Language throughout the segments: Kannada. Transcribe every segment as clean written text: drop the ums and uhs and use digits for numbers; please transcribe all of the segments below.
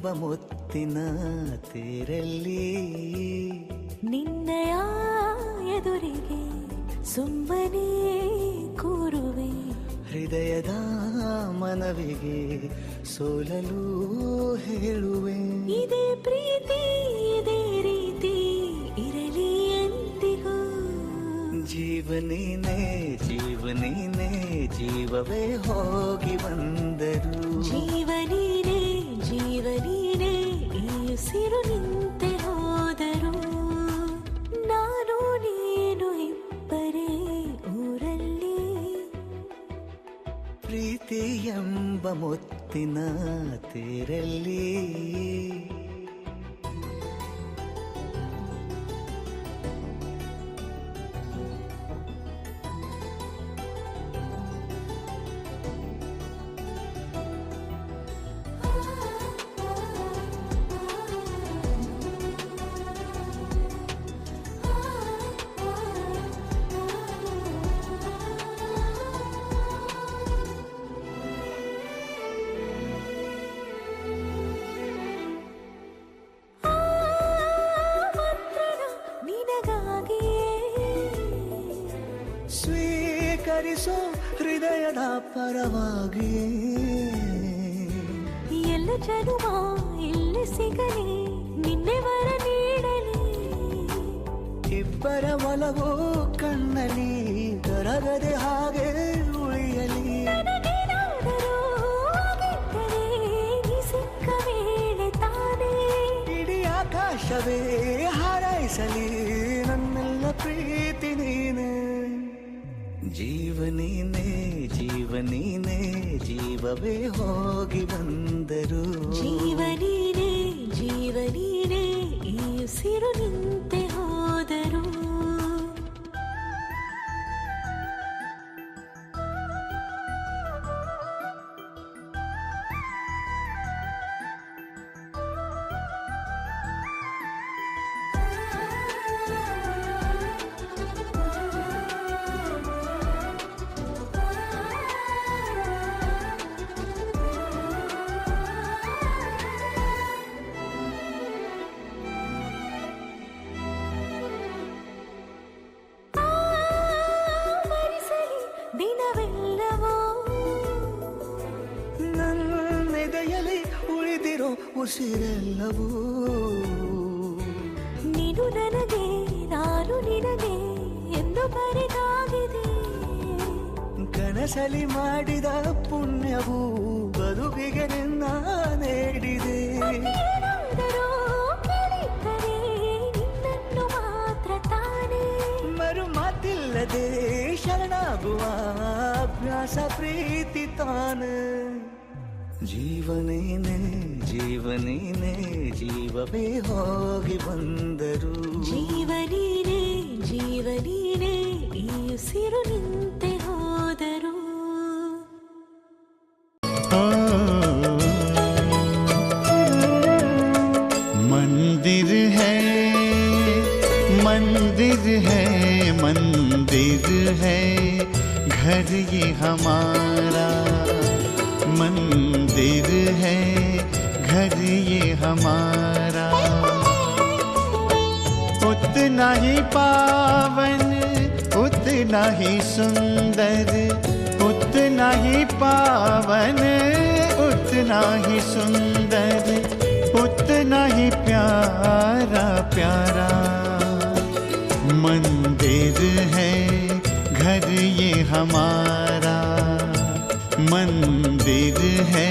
ಮುತ್ತಿನ ತೇರಲ್ಲಿ ನಿನ್ನಯ ಎದುರಿಗೆ ಸುಮ್ಮನೆ ಕೂರುವೆ. ಹೃದಯದ ಮನವಿಗೆ ಸೋಲಲು ಹೇಳುವೆ. ಇದೇ ಪ್ರೀತಿ ಇದೇ ರೀತಿ ಇರಲಿ ಎಂದಿಗೂ. ಜೀವನೇನೆ ಜೀವನೇನೆ ಜೀವವೇ ಹೋಗಿ ಬಂದರು. ಜೀವನೀನೇ ಜೀವನೀನೇ ಈ ಉಸಿರು ನಿಂತೆ ಹೋದರು. ನಾನು ನೀನು ಇಬ್ಬರೇ ಊರಲ್ಲಿ. ಪ್ರೀತಿ ಎಂಬ ಮುತ್ತಿನ ತೇರಲ್ಲಿ ಸ್ವೀಕರಿಸೋ ಹೃದಯದ ಪರವಾಗಿ. ಎಲ್ಲ ಜನುಮ ಇಲ್ಲಿ ಸಿಗಲಿ ನಿನ್ನೆ ವರ ನೀಡಲಿ. ಇಬ್ಬರ ಒಲವು ಕಣ್ಣಲ್ಲಿ ಕರಗದೆ ಹಾಗೆ ಉಳಿಯಲಿ. ಸಿಕ್ಕ ವೇಳೆ ತಾನೇ ಇಡೀ ಆಕಾಶವೇ ಹಾರೈಸಲಿ ನನ್ನೆಲ್ಲ ಪ್ರೀತಿ ನೀನೆ. ಜೀವನೀನೇ ಜೀವನೀನೇ ಜೀವವೇ ಹೋಗಿ ಬಂದರು. ಜೀವನೀನೇ ಜೀವನೀನೇ ಈ ಉಸಿರು ನಿಂತೆ ಹೋದರು. ದಿನವೆಲ್ಲವೋ ನನ್ನೆದೆಯಲ್ಲಿ ಉಳಿದಿರೋ ಉಸಿರೆಲ್ಲವೂ ನೀನು ನನಗೆ ನಾನು ನಿನಗೆ ಎಂದು ಬರೆದಾಗಿದೆ. ಕನಸಲಿ ಮಾಡಿದ ಪುಣ್ಯವು ಬದುಕಿಗೆ ನಿನ್ನ ನೀಡಿದೆ. ಏನಾದರೂ ಕೇಳಿದ್ದರೆ ನಿನ್ನನ್ನು ಮಾತ್ರ ತಾನೇ. ಮರು ಮಾತಿಲ್ಲದೆ ಶರಣಾಗುವ ಅಭ್ಯಾಸ ಪ್ರೀತಿ ತಾನೆ. ಜೀವನೇನೆ ಜೀವನೇನೆ ಜೀವವೇ ಹೋಗಿ ಬಂದರು. ಜೀವನೀನೇ ಜೀವನೀನೇ ಈ ಉಸಿರು ನಿಂತೆ ಹೋದರು. मंदिर है मंदिर है मंदिर है घर ये हमारा. मंदिर है घर ये हमारा. उतना ही पावन उतना ही सुंदर. उतना ही पावन उतना ही सुंदर. उतना ही प्यारा प्यारा. मंदिर है घर ये हमारा. मंदिर है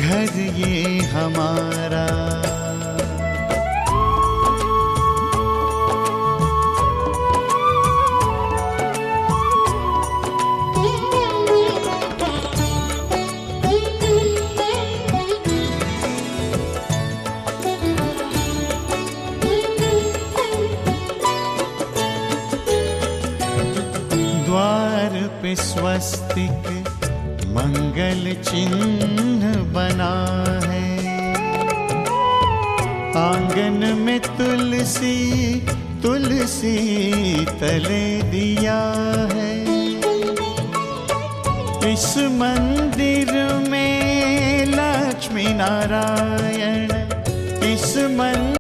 घर ये हमारा. द्वार पे स्वस्तिक मंगल चिन्ह बना है. आंगन में तुलसी तुलसी तले दिया है. इस मंदिर में लक्ष्मी लक्ष्मी नारायण इस मन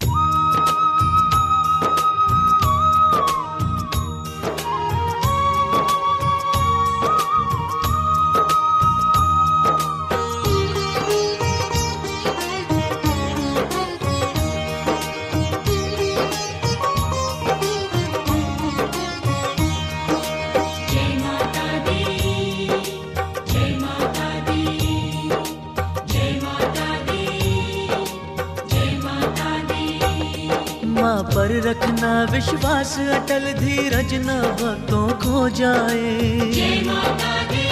माँ पर रखना विश्वास अटल धीरज न भक्तों खो जाए। जय माता दी,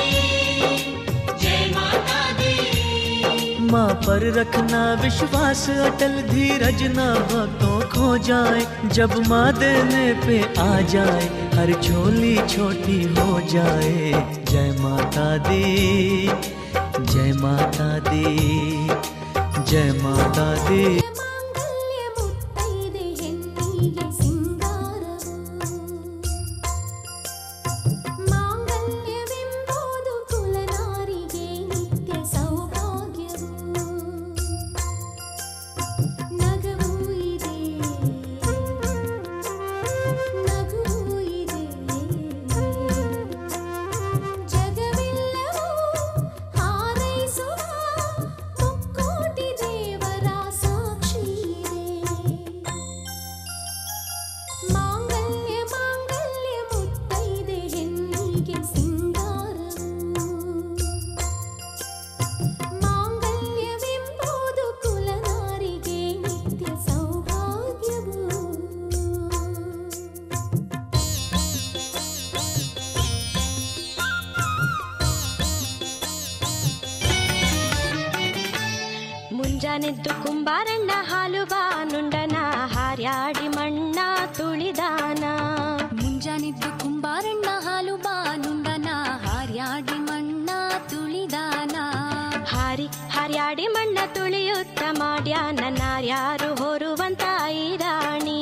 जय माता दी। माँ पर रखना विश्वास अटल धीरज न भक्तों खो जाए। जब माँ देने पे आ जाए हर झोली छोटी हो जाए। जय माता दी, जय माता दी, जय माता दी। ಮುಂಜಾನೆದ್ದು ಕುಂಬಾರಣ್ಣ ಹಾಲು ಬಾನುಂಡನ ಹಾರ್ಯಾಡಿ ಮಣ್ಣ ತುಳಿದಾನ. ಮುಂಜಾನೆದ್ದು ಕುಂಬಾರಣ್ಣ ಹಾಲು ಬಾನುಂಡನ ಹಾರ್ಯಾಡಿ ಮಣ್ಣ ತುಳಿದಾನ. ಹಾರ್ಯಾಡಿ ಮಣ್ಣ ತುಳಿಯುತ್ತ ಮಾಡ್ಯಾನ ನಾರ್ಯಾರು ಹೊರುವಂತ ಐರಾಣಿ.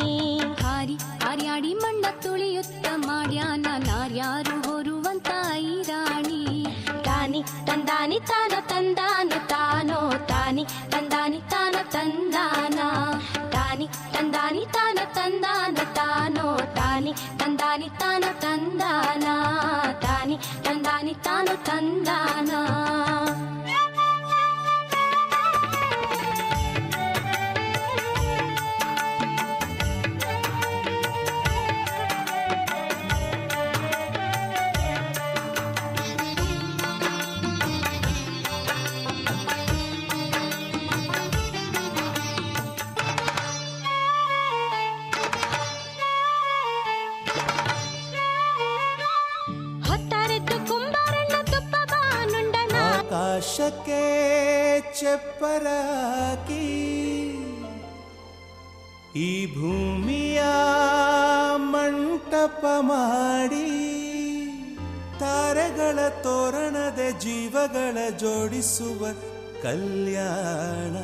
ಹಾರ್ಯಾಡಿ ಮಣ್ಣ ತುಳಿಯುತ್ತ ಮಾಡ್ಯಾನ ನಾರ್ಯಾರು ಹೊರುವಂತ ಐರಾಣಿ. ತಾನಿ ತಂದಾನಿ ತಾನ ತಂದಾನು ತಾನೋ ತಾನಿ ತಂದಾನಿ ತಾನ ತಂದಾನ. ತಾನಿ ತಂದಾನಿ ತಾನ ತಂದಾನ ತಾನೋ ತಾನಿ ತಂದಾನಿ ತಾನ ತಂದಾನ. ತಾನಿ ತಂದಾನಿ ತಾನು ತಂದಾನ. ಆಕಾಶಕ್ಕೆ ಚಪ್ಪರಾಕಿ ಈ ಭೂಮಿಯ ಮಂಟಪ ಮಾಡಿ ತಾರೆಗಳ ತೋರಣದ ಜೀವಗಳ ಜೋಡಿಸುವ ಕಲ್ಯಾಣ.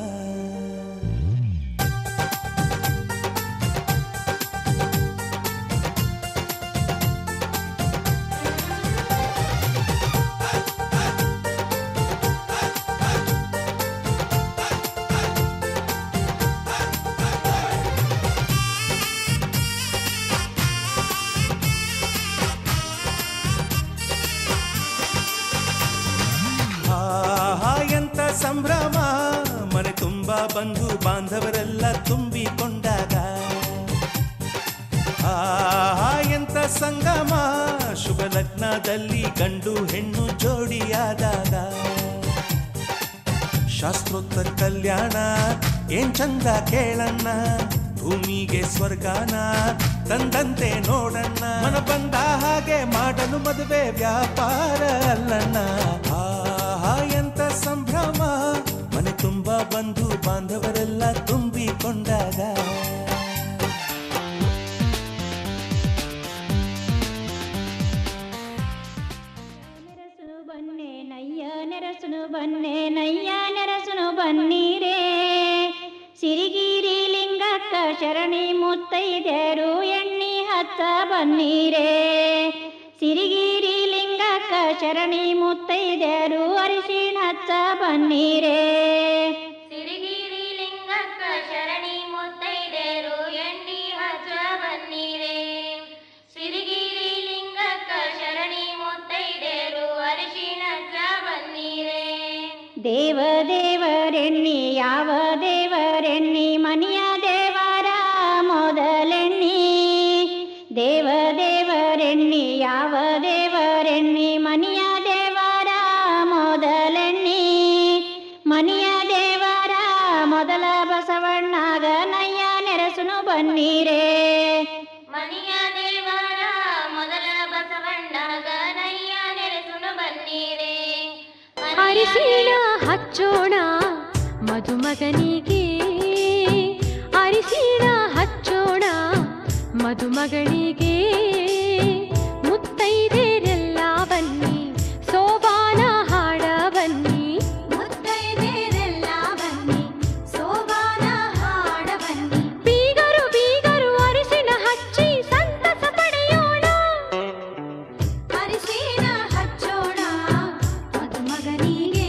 ಸಂಭ್ರಮ ಮನೆ ತುಂಬಾ ಬಂಧು ಬಾಂಧವರೆಲ್ಲ ತುಂಬಿಕೊಂಡಾಗ. ಎಂತ ಸಂಗಮ ಶುಭ ಲಗ್ನದಲ್ಲಿ ಗಂಡು ಹೆಣ್ಣು ಜೋಡಿಯಾದಾಗ. ಶಾಸ್ತ್ರೋತ್ತರ ಕಲ್ಯಾಣ ಏನ್ ಚಂದ ಕೇಳಣ್ಣ. ಭೂಮಿಗೆ ಸ್ವರ್ಗಾನ ತಂದಂತೆ ನೋಡಣ್ಣ. ಮನ ಬಂದ ಹಾಗೆ ಮಾಡಲು ಮದುವೆ ವ್ಯಾಪಾರ ಅಲ್ಲಣ್ಣ. ಎಂತ ಸಂಭ್ರಮ ಮನೆ ತುಂಬಾ ಬಂಧು ಬಾಂಧವರೆಲ್ಲ ತುಂಬಿಕೊಂಡಾಗ. ನೆರಸುನು ಬನ್ನೆ ನಯ್ಯ ನೆರಸುನು ಬನ್ನೀರೇ. ಸಿರಿಗಿರಿ ಲಿಂಗಕ್ಕ ಶರಣಿ ಮುತ್ತೈದೆರು ಎಣ್ಣಿ ಹತ್ತ ಬನ್ನೀರೇ. ಸಿರಿಗಿರಿ ಲಿಂಗಕ್ಕ ಶರಣಿ ಮುತ್ತೈದೆರು ಅರಿಶಿಣ ಹಚ್ಚ ಬನ್ನೀರೇ. ಬನ್ನೀರೇ ಸಿರಿಗಿರಿ ಲಿಂಗಕ್ಕ ಶರಣಿ ಮುತ್ತೈದೇರು ಅರಿಶಿಣಕ್ಕ ಬನ್ನೀರೇ ದೇವ ದೇವರೆಣ್ಣಿ ಯಾವ ದೇವರೆಣ್ಣಿ ಮನೆಯ ದೇವರ ಮೊದಲೆಣ್ಣಿ ದೇವ ದೇವರೆಣ್ಣಿ ಯಾವ ದೇವರೆಣ್ಣಿ ಮನೆಯ ದೇವರ ಮೊದಲೆಣ್ಣಿ ಮನೆಯ ದೇವರ ಮೊದಲ ಬಸವಣ್ಣಗ ನಯ್ಯ ನೆರಸುನು ಬನ್ನೀರೇ ಮನೆಯ ದೇವರ ಮೊದಲ ಬಸವಣ್ಣಗ ನಯ್ಯ ನೆರಸುನು ಬನ್ನೀರೇ ಅರಿಶಿಣ ಹಚ್ಚೋಣ ಮದುಮಗನಿಗೆ ಅರಿಶಿಣ ಹಚ್ಚೋಣ ಮದುಮಗಳಿಗೆ ಮುತ್ತೈದೆರೆಲ್ಲ ಬನ್ನಿ ಸೋಬಾನ ಹಾಡ ಬನ್ನಿ ಮುತ್ತೈದೆರೆಲ್ಲ ಬನ್ನಿ ಸೋಬಾನ ಹಾಡ ಬನ್ನಿ ಬೀಗರು ಬೀಗರು ಅರಿಶಿಣ ಹಚ್ಚಿ ಸಂತಸ ಪಡೆಯೋಣ ಅರಿಶಿಣ ಹಚ್ಚೋಣ ಮದುಮಗನಿಗೆ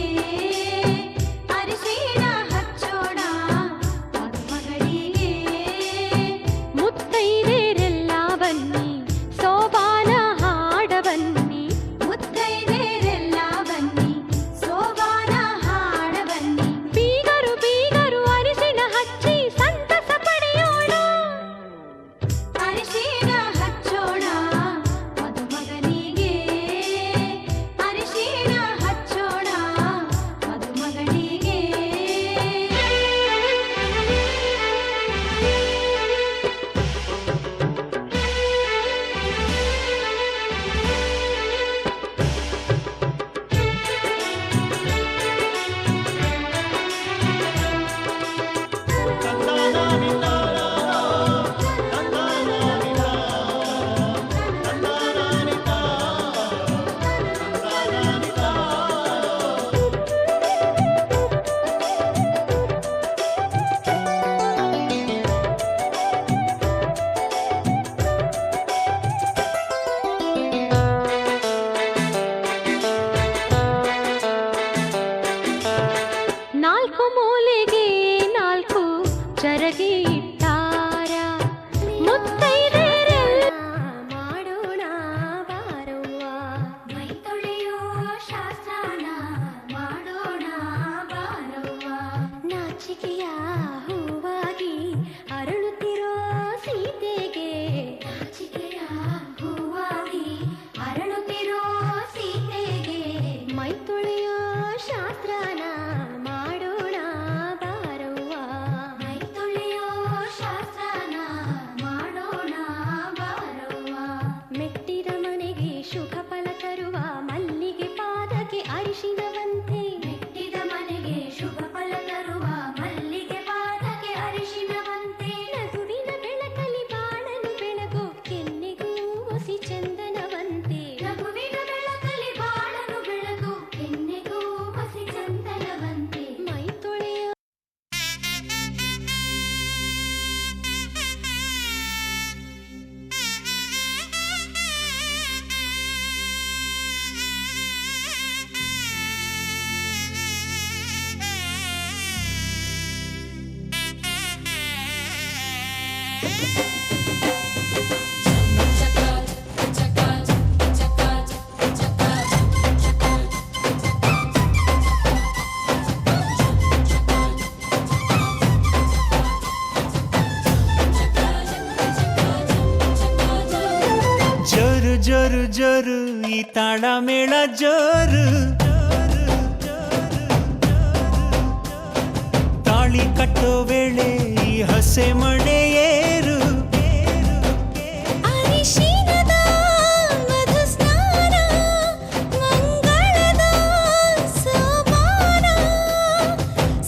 ಅರಿಶಿಣ ಹಚ್ಚೋಣ ಮದುಮಗಳಿಗೆ ಮುತ್ತೈದೆರೆಲ್ಲ ಬನ್ನಿ ಸೋಬಾನ ಹಾಡ ಬನ್ನಿ ಮುತ್ತೈದೆರೆಲ್ಲ ಬನ್ನಿ ಸೋಬಾನ ಹಾಡ ಬನ್ನಿ ಬೀಗರು ಬೀಗರು ಅರಿಶಿಣ ಹಚ್ಚಿ ಸಂತಸ ಪಡೆಯೋಣ ಅರಿಶಿಣ ಹಚ್ಚೋಣ ಮದುಮಗನಿಗೆ ಅರಿಶಿಣ ಹಚ್ಚೋಣ ಮದುಮಗಳಿಗೆ ನಾಲ್ಕು ಮೂಲೆಗೆ ನಾಲ್ಕು ಚರಗಿ ಇಟ್ಟಾರ ಮುತ್ತೈದೆರೆಲ್ಲ ಮಾಡೋಣ ಬಾರವ್ವ ಮೈ ತೊಳೆಯೋ ಶಾಸ್ತ್ರನ ಮಾಡೋಣ ಬಾರವ್ವ ನಾಚಿಕೆಯ ಹೂವಾಗಿ ಅರಳುತ್ತಿರೋ ಸೀತೆಗೆ ನಾಚಿಕೆಯ ಹೂವಾಗಿ ಅರಳುತ್ತಿರೋ ಸೀತೆಗೆ ಮೈ ತೊಳೆಯೋ ಶಾಸ್ತ್ರನ ಮಾಡೋಣ ಬಾರವ್ವ ಮೈ ತೊಳೆಯೋ ಶಾಸ್ತ್ರನ ಮಾಡೋಣ ಬಾರವ್ವ ಮೆಟ್ಟಿದ ಮನೆಗೆ ಶುಭ ಫಲ ತರುವ ಮಲ್ಲಿಗೆ ಪಾದಕ್ಕೆ ಅರಿಶಿನವಂತೆ ಮೆಟ್ಟಿದ ಮನೆಗೆ ಶುಭ ಫಲ ತರುವ ಮಲ್ಲಿಗೆ ಪಾದಕ್ಕೆ ಅರಿಶಿನವಂತೆ ನಗುವಿನ ಬೆಳಕಲಿ ಬಾಳನು ಬೆಳಗು ಕೆನ್ನೆಗೂ ಹೊಸಿ ಚಂದನವಂತೆ ನಗುವಿನ ಬೆಳಕಲಿ ಬಾಳನು ಬೆಳಗು ಕೆನ್ನೆಗೂ ಹೊಸಿ ಚಂದನವಂತೆ ಮೈ ತೊಳೆಯೋ ಜೋರು ಜೋರು ಜೋರು ಈ ತಾಳ ಮೇಳ ಜೋರು ತಾಳಿ ಕಟ್ಟೋ ವೇಳೆ ಈ ಹಸೆ ಮಣೆ ಏರು ಅರಿಶಿಣದ ಮಧು ಸ್ನಾನ ಮಂಗಳದ ಸೋಪಾನ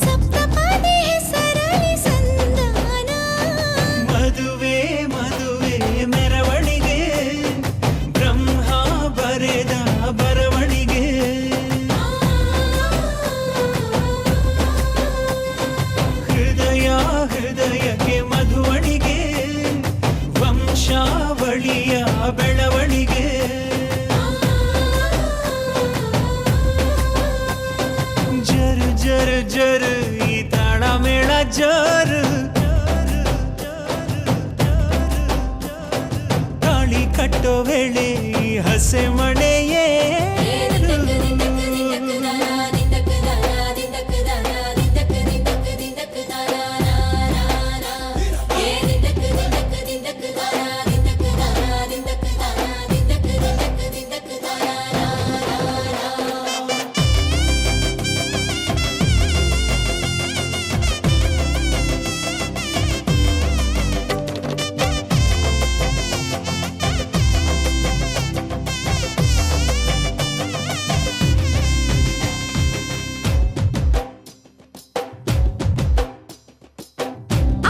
ಸಪ್ತಪದಿ ಹೆಸರಲಿ ಸಂಧಾನ ಮದುವೆ ಮದುವೆ ಮೆರವಣಿಗೆ ಬ್ರಹ್ಮ ಬರೆದ ಬರವಣಿಗೆ ಹೃದಯ ಹೃದಯಕ್ಕೆ ಮಧುವಣಿಗೆ ದಾಟೋ ವೇಳೆ ಈ ಹಸೆ ಮಳೆಯೇ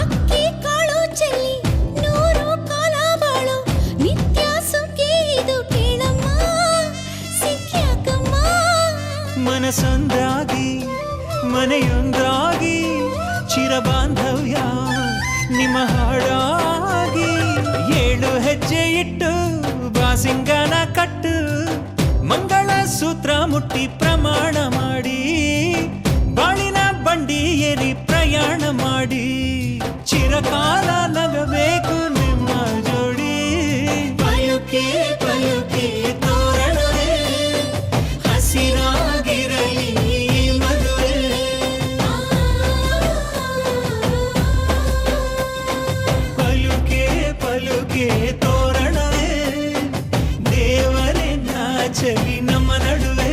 ಅಕ್ಕಿ ಕಾಳು ಚೆಲ್ಲಿ ನೂರು ಕಾಲ ಬಾಳು ನಿತ್ಯ ಸುಖಿ ಇದು ಕೇಳಮ್ಮ ಸಿಕ್ಕ್ಯಾಕಮ್ಮ ಮನಸ್ಸೊಂದಾಗಿ ಮನೆಯೊಂದಾಗಿ ಚಿರಬಾಂಧವ್ಯ ನಿಮ್ಮ ಹಾಡಾಗಿ 7 ಹೆಜ್ಜೆ ಇಟ್ಟು ಬಾಸಿಂಗನ ಕಟ್ಟು ಮಂಗಳ ಸೂತ್ರ ಮುಟ್ಟಿ ಪ್ರಮಾಣ ಮಾಡಿ ಬಾಳಿನ ಬಂಡಿ ಏರಿ ಪ್ರಯಾಣ ಮಾಡಿ ಚಿರಕಾಲ ನಗಬೇಕು ನಿಮ್ಮ ಜೋಡಿ ಪಯುಕೆ ಪಯುಕೆ ತೋರಣವೇ ಹಸಿರಾಗಿರಲಿ ಈ ಮದುವೆ ಪಲುಕೆ ಪಲುಕೆ ತೋರಣವೇ ದೇವರೇ ನಾಚಲಿ ನಮ್ಮ ನಡುವೆ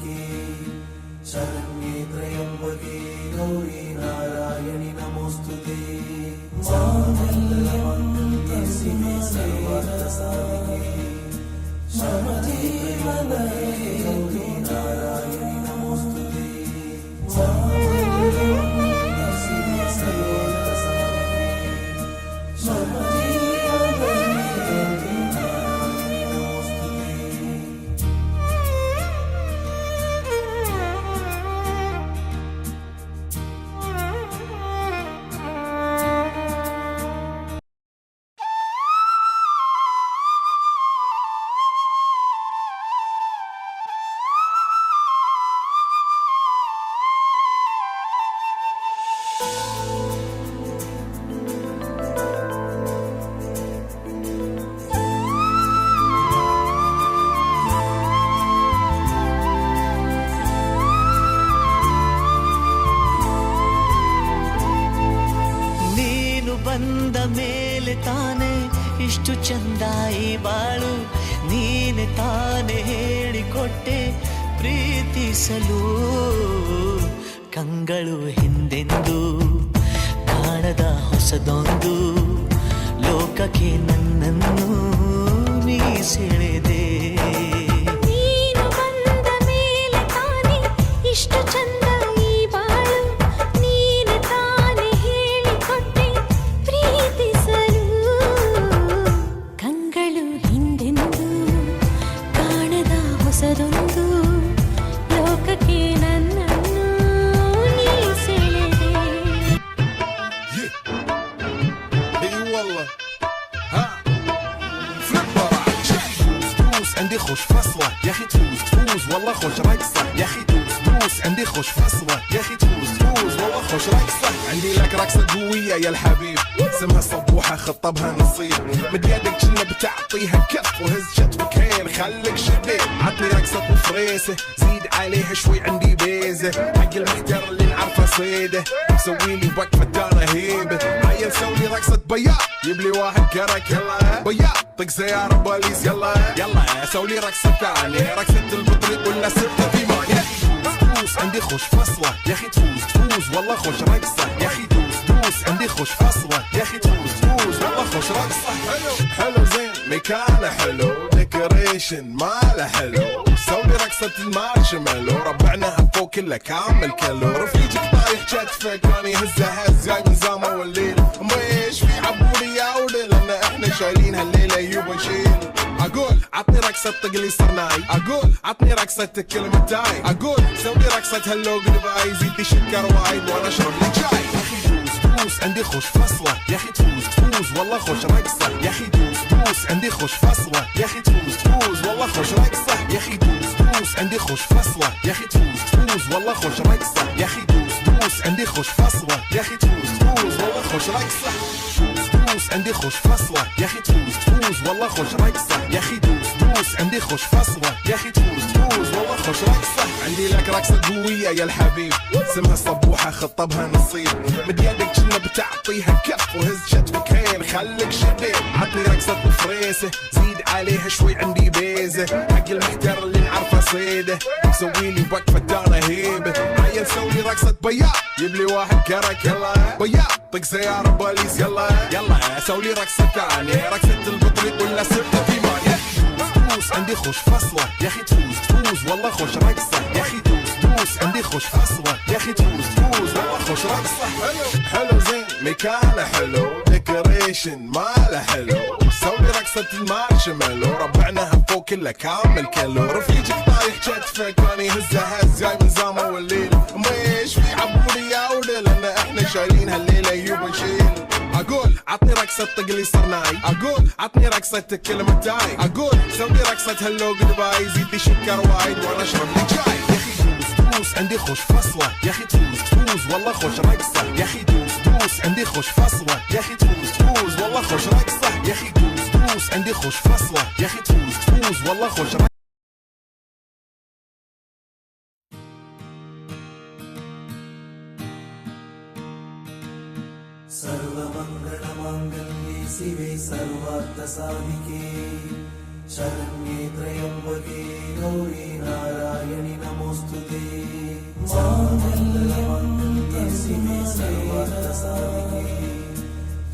साधिके शरण्ये त्र्यम्बके गौरी नारायणि नमोस्तुते माङ्गल्ये शिवे सर्वार्थसाधिके शरण्ये गौरी नारायणि नमोस्तुते माङ्गल्ये शिवे सर्वार्थसाधिके शरण्ये ಬಂದ ಮೇಲೆ ತಾನೆ ಇಷ್ಟು ಚಂದಾಯಿ ಬಾಳು ನೀನೆ ತಾನೆ ಹೇಳಿಕೊಟ್ಟೆ ಪ್ರೀತಿಸಲು ಕಂಗಳು ಹಿಂದೆಂದು ಕಾಣದ ಹೊಸದೊಂದು ಲೋಕಕ್ಕೆ ನನ್ನನ್ನು ನೀ ಸೆಳೆದೆ ನೀನು ಬಂದ ಮೇಲೆ ತಾನೆ ಇಷ್ಟು ಚಂದ ಈ ಬಾಳು ನೀನೆ ತಾನೆ ಹೇಳಿಕೊಟ್ಟೆ ಪ್ರೀತಿಸಲು ಕಂಗಳು ಹಿಂದೆಂದು ಕಾಣದ ಹೊಸದೊಂದು ಲೋಕಕ್ಕೆ ನನ್ನನ್ನು ನೀ ಸೆಳೆದೆ عندي خوش فصلة يا اخي تفوز تفوز والله خوش رقصة يا اخي دوس دوس عندي خوش فصلة يا اخي تفوز تفوز والله خوش رقصة عندي لك رقصة قوية يا الحبيب اسمها صبوحة خطبها نصيب مد يدك كنا بتعطيها كف وهز شتفكين خليك شبيب عطني رقصة وفريسة زيد عليها شوي عندي بيزة حق المحتر اللي نعرفه صيده سوي لي وقفة انا هيبة عيل سوي رقصة بياض يبلي واحد كرك يلا بياض طق سيارة بوليس يلا يلا سوي رقصة ثانية رقصة البطريق ولا ستة في مانيا دوس عندي خوش فصلة يا اخي تفوز تفوز والله خوش رقصة يا اخي دوس دوس عندي خوش فصلة يا اخي تفوز تفوز والله خوش رقصة حلو حلو زين مكانه حلو ديكوريشن ماله حلو سوي رقصة المارشميلو ربعناها فوق كله كامل كيلو رفيجك طايح كتفه كان يهزها هز جاي من زامه والليل مش في عبولي يا ولي لان احنا شايلين هالليله يبا نشيل اقول عطني رقصة طقلي صرناي اقول عطني رقصة كلمة تاي اقول سوي رقصة هلو قلباي زيد لي شكر وايد وانا اشرب لي شاي يا اخي دوس دوس عندي خوش فصلة يا اخي تفوز تفوز والله خوش رقصة يا اخي دوس دوس عندي خوش فصلة يا اخي تفوز تفوز والله خوش رقصة يا اخي دوس دوس عندي خوش فصلة يا اخي تفوز تفوز والله خوش رقصة يا اخي دوس دوس عندي خوش فصلة يا اخي تفوز تفوز والله خوش رقصة دوس عندي خوش فصلة يا اخي تفوز تفوز والله خوش رقصة يا اخي دوس دوس عندي خوش فصلة يا اخي تفوز تفوز والله خوش رقصة عندي لك رقصة قوية يا الحبيب اسمها صبوحة خطبها نصيب مد يدك كنا بتعطيها كف وهز شتفكين خليك شبيب عطني رقصة وفريسة زيد عليها شوي عندي بيزة حق المحتر اللي نعرفه صيده سوي لي وقفة انا هيبة عيل سوي رقصة بياض يبلي واحد كرك يلا بياض طق سيارة بوليس يلا يلا سوي رقصة ثانية رقصة البطريق ولا ستة في مانيا دوس عندي خوش فصلة يا اخي تفوز تفوز والله خوش رقصة يا اخي دوس دوس عندي خوش فصلة يا اخي تفوز تفوز والله خوش رقصة حلو حلو زين مكانه حلو ديكوريشن ماله حلو سوي رقصة المارشميلو ربعناها فوق كله كامل كيلو رفيجك طايح كتفه كان يهزها هز جاي من زامه والليل مش في عبولي يا ولي لان احنا شايلين هالليله يبا نشيل اقول عطني رقصة طقلي صرناي اقول عطني رقصة كلمة تاي اقول سوي رقصة هلو قلباي زيد لي شكر وايد وانا اشرب لي جاي يا اخي دوس دوس عندي خوش فصلة يا اخي تفوز تفوز والله خوش رقصة يا اخي دوس دوس عندي خوش فصلة يا اخي تفوز تفوز والله خوش رقصة يا اخي دوس دوس عندي خوش فصلة يا اخي تفوز تفوز والله خوش رقصة सर्वमङ्गलमाङ्गल्ये शिवे सर्वार्थसाधिके शरण्ये त्र्यम्बके गौरी नारायणि नमोस्तुते मांगल्ये शिवे सर्वार्थसाधिके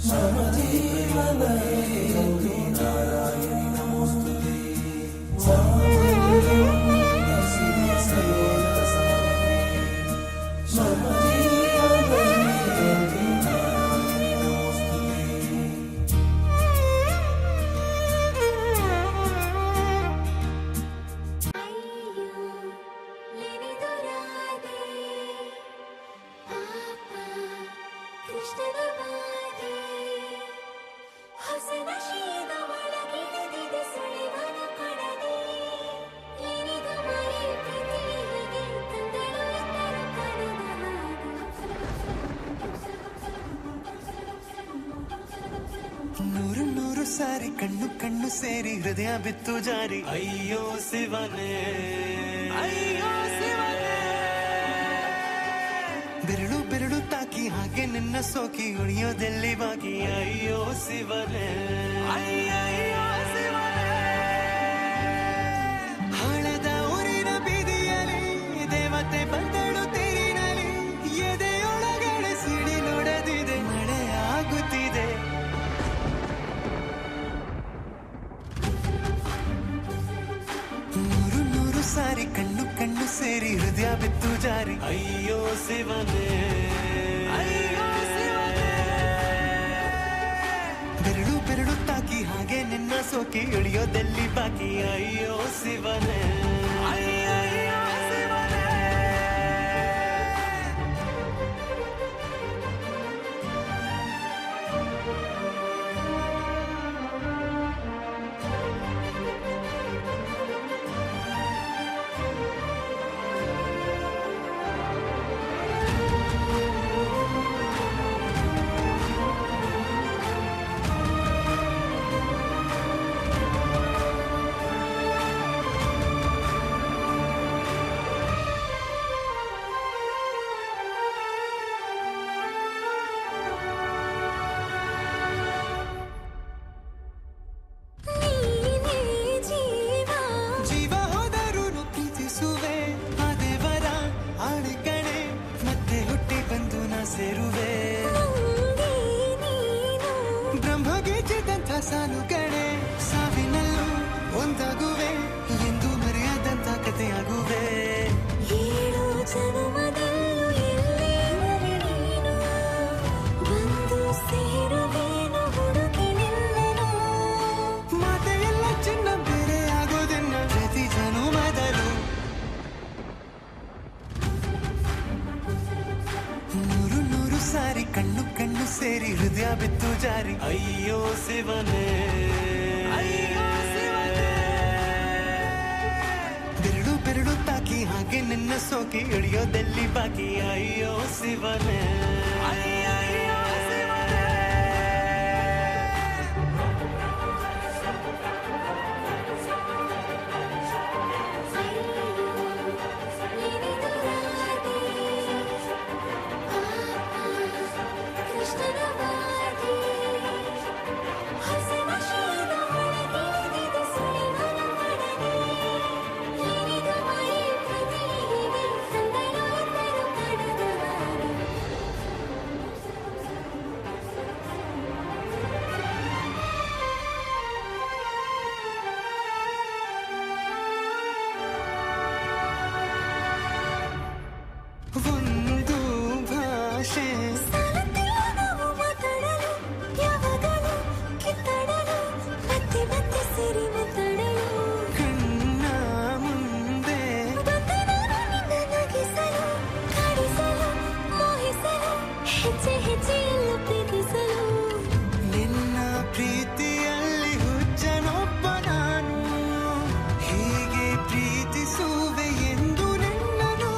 शरण्ये त्र्यम्बके गौरी नारायणि नमोस्तुते मांगल्ये शिवे सर्वार्थसाधिके शरण्ये त्र्यम्बके गौरी नारायणि नमोस्तुते ನೂರು ನೂರು ಸಾರಿ ಕಣ್ಣು ಕಣ್ಣು ಸೇರಿ ಹೃದಯ ಬಿತ್ತು ಜಾರಿ ಅಯ್ಯೋ ಶಿವನೇ ಅಯ್ಯೋ ಶಿವನೇ ಬೆರಳು ಬೆರಳು ತಾಕಿ ಹಾಗೆ ನಿನ್ನ ಸೋಕಿ ಉಳಿಯೋದೆಲ್ಲಿ ಬಾಕಿ ಅಯ್ಯೋ ಶಿವನೇ ಅಯ್ಯಯ್ಯೋ ಶಿವನೇ ಹಳದ ಊರಿನ ಬೀದಿಯಲ್ಲಿ ದೇವತೆ ಬಂದಳು ತೀರಿನಲ್ಲಿ ಎದೆಯೊಳಗಡೆ ಸಿಡಿ ನೋಡದಿದೆ ಮಳೆ ಆಗುತ್ತಿದೆ ನೂರು ನೂರು ಸಾರಿ ಕಣ್ಣು ಕಣ್ಣು ಸೇರಿ ಹೃದಯ ಬಿತ್ತು ಜಾರಿ ಅಯ್ಯೋ ಶಿವನೇ ಅಯ್ಯೋ ಶಿವನೇ ಬೆರಳು ಬೆರಳು ತಾಕಿ ಹಾಗೆ ನಿನ್ನ ಸೋಕಿ ಇಳಿಯೋದೆಲ್ಲಿ ಬಾಕಿ ಅಯ್ಯೋ ಶಿವನೇ ಅಯ್ಯಯ್ಯೋ ಶಿವನೇ ಜೀವ ಹೋದರೂ ಪ್ರೀತಿಸುವೆ ಆ ದೇವರ ಆಣೆಗಣೆ ಮತ್ತೆ ಹುಟ್ಟಿ ಬಂದು ನಾ ಸೇರುವೆ ಬ್ರಹ್ಮಗೆ ಜಿದ್ದಂಥ ಸಾಲುಗಣೆ ಸಾವಿನಲ್ಲೂ ಒಂದಾಗುವೆ ಎಂದು ಮರೆಯದಂಥ ಕಥೆಯಾಗುವೆ ಏಳು ಜನ್ಮದಲ್ಲೂ ಎಲ್ಲೇ ನೀನು ಬಂದು ಸೇರುವೇನು ಹುಡುಕಿ ನಿಲ್ಲನು ಮಾತೆಯೆಲ್ಲ ಚಿನ್ನ ಬೇರೆ ಆಗೋದನ್ನ ಪ್ರತಿ ಜನುಮದಲು ನೂರು ನೂರು ಸಾರಿ ಕಣ್ಣು ಕಣ್ಣು ಸೇರಿ ಹೃದಯ ಬಿತ್ತು ಜಾರಿ ಅಯ್ಯೋ ಶಿವನೇ ಅಯ್ಯೋ ಶಿವನೇ ಬೆರಳು ಬೆರಳು ತಾಕಿ ಹಾಗೆ ನಿನ್ನ ಸೋಕಿ ಇಳಿಯೋದೆಲ್ಲಿ ಬಾಕಿ ಅಯ್ಯೋ ಶಿವನೇ ಅಯ್ಯಯ್ಯೋ ಶಿವನೇ ಒಂದು ಭಾಷೆ ಕಣ್ಣ ಮುಂದೆ ನಿನ್ನ ಪ್ರೀತಿಯಲ್ಲಿ ಹುಚ್ಚನೊಬ್ಬ ನಾನು ಹೀಗೆ ಪ್ರೀತಿಸುವೆ ಎಂದು ನಿನ್ನನು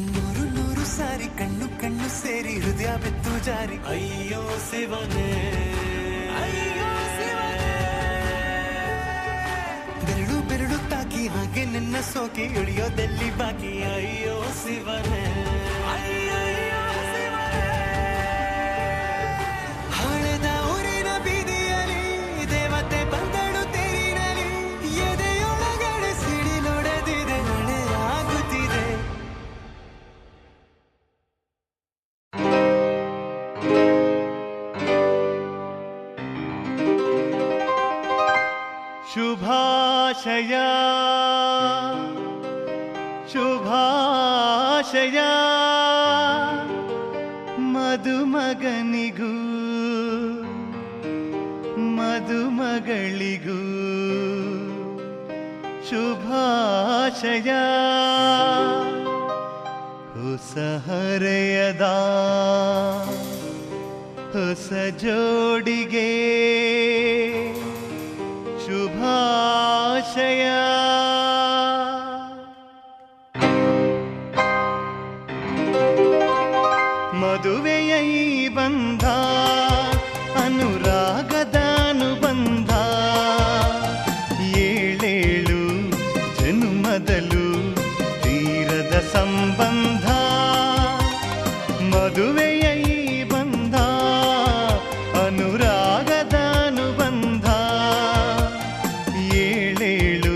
ನೂರು ನೂರು ಸಾರಿ ಕಣ್ಣು ಕಣ್ಣು ಸೇರಿ ಹೃದಯ ಬಿತ್ತು ಜಾರಿ ಅಯ್ಯೋ ಶಿವನೇ ಅಯ್ಯೋ ಶಿವನೇ ಬೆರಳು ಬೆರಳು ತಾಕಿ ಹಾಗೆ ನಿನ್ನ ಸೋಕಿ ಇಳಿಯೋದೆಲ್ಲಿ ಬಾಕಿ ಅಯ್ಯೋ ಶಿವನೇ ಅಯ್ಯಯ್ಯೋ ಶಿವನೇ ಶುಭಾಶಯ ಶುಭಾಶಯ ಮದುಮಗನಿಗೂ ಮದುಮಗಳಿಗೂ ಶುಭಾಶಯ ಹೊಸ ಹರೆಯದ ಹೊಸ ಜೋಡಿಗೆ ಶುಭಾಶಯ ಮದುವೆಯ ಈ ಬಂಧ ಅನುರಾಗದ ಅನುಬಂಧ ಏಳೇಳು ಜನುಮದಲು ತೀರದ ಸಂಬಂಧ ಮದುವೆಯ ಈ ಬಂಧ ಅನುರಾಗದ ಅನುಬಂಧ ಏಳೇಳು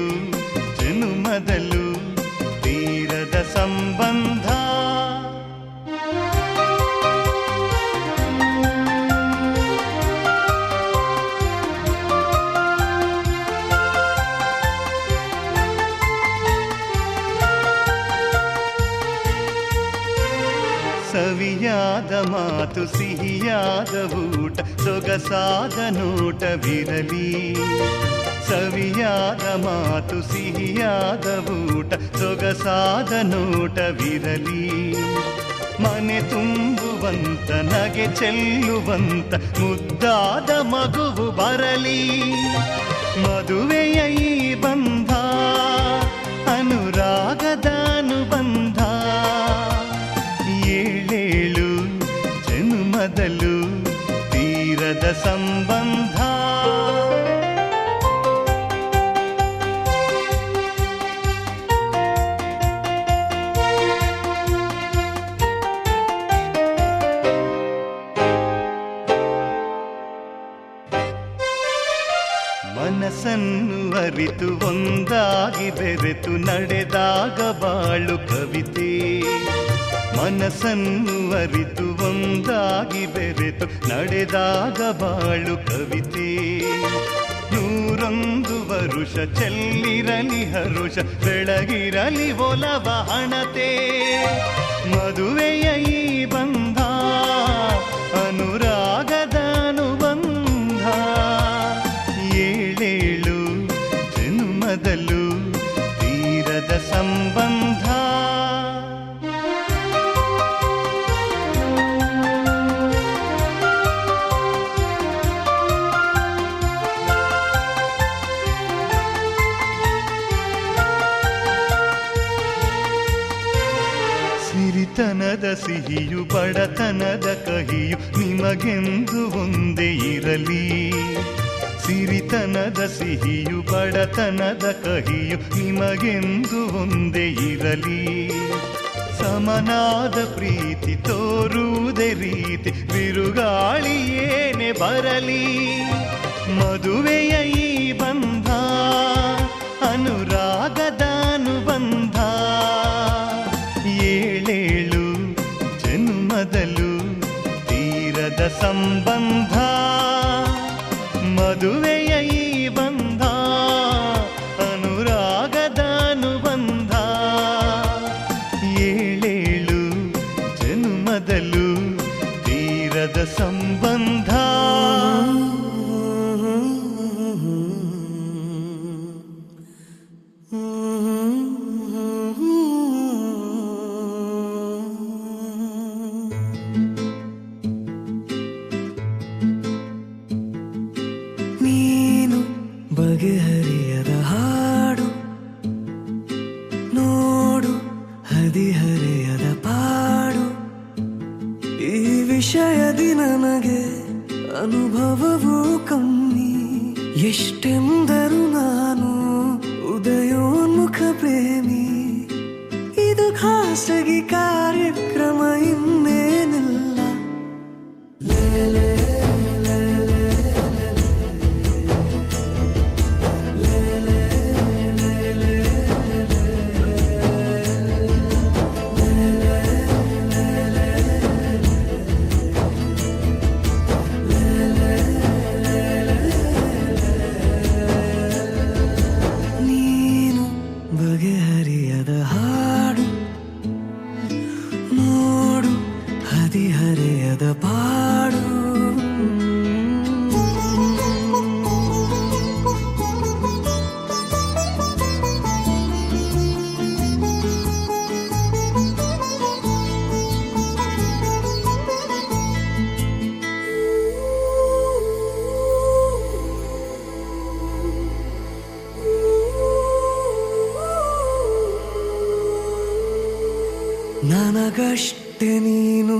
ಜನುಮದಲು ತೀರದ ಸಂಬಂಧ ಸವಿಯಾದ ಮಾತು ಸಿಹಿಯಾದ ಊಟ ಸೊಗಸಾದ ನೋಟವಿರಲಿ ಸವಿಯಾದ ಮಾತು ಸಿಹಿಯಾದ ಊಟ ಸೊಗಸಾದ ನೋಟವಿರಲಿ ಮನೆ ತುಂಬುವಂತ ನಗೆ ಚೆಲ್ಲುವಂತ ಮುದ್ದಾದ ಮಗುವು ಬರಲಿ ಮದುವೆಯ ಈ ಬಂಧ ಅನುರಾಗದ ಅನುಬಂಧ ಏಳೇಳು ಜನುಮದಲು ತೀರದ ಸಂಬಂಧ ಮನಸ್ಸನ್ನು ಅರಿತು ಒಂದಾಗಿ ಬೆರೆತು ನಡೆದಾಗ ಬಾಳು ಕವಿತೆ ಮನಸ್ಸನ್ನು ಅರಿತು ಒಂದಾಗಿ ಬೆರೆತು ನಡೆದಾಗ ಬಾಳು ಕವಿತೆ ನೂರೊಂದು ವರುಷ ಚೆಲ್ಲಿರಲಿ ಹರುಷ ಬೆಳಗಿರಲಿ ಒಲವ ಹಣತೆ ಮದುವೆಯ ಈ ಬಂಧ ಅನುರಾಗದ ಅನುಬಂಧ ಏಳೇಳು ಜನುಮದಲು ತೀರದ ಸಂಬಂಧ ಸಿರಿತನದ ಸಿಹಿಯು ಬಡತನದ ಕಹಿಯು ನಿಮಗೆಂದು ಒಂದೇ ಇರಲಿ ಸಿರಿತನದ ಸಿಹಿಯು ಬಡತನದ ಕಹಿಯು ನಿಮಗೆಂದು ಒಂದೇ ಇರಲಿ ಸಮನಾದ ಪ್ರೀತಿ ತೋರುವುದೇ ರೀತಿ ಬಿರುಗಾಳಿ ಏನೇ ಬರಲಿ ಮದುವೆಯ ಈ ಬಂಧ ಅನುರಾಗದ ಅನುಬಂಧ ಏಳೇಳು ಜನುಮದಲು ತೀರದ ಸಂಬಂಧ ಮದುವೆಯ ಈ ಬಂಧ ಅನುರಾಗದ ಅನುಬಂಧ ಏಳೇಳು ಜನುಮದಲು ತೀರದ ಸಂಬಂಧ ಬಗೆಹರಿಯದ ಹಾಡು ನೋಡು ಹದಿಹರೆಯದ ಪಾಡು ಈ ವಿಷಯದಿ ನನಗೆ ಅನುಭವವೂ ಕಮ್ಮಿ ಎಷ್ಟೆಂದರೂ ನಾನು ಉದಯೋನ್ಮುಖ ಪ್ರೇಮಿ ಇದು ಖಾಸಗಿ ಕಾರ್ಯಕ್ರಮ ಇನ್ನೇನಿಲ್ಲ ನನಗಷ್ಟೆ ನೀನು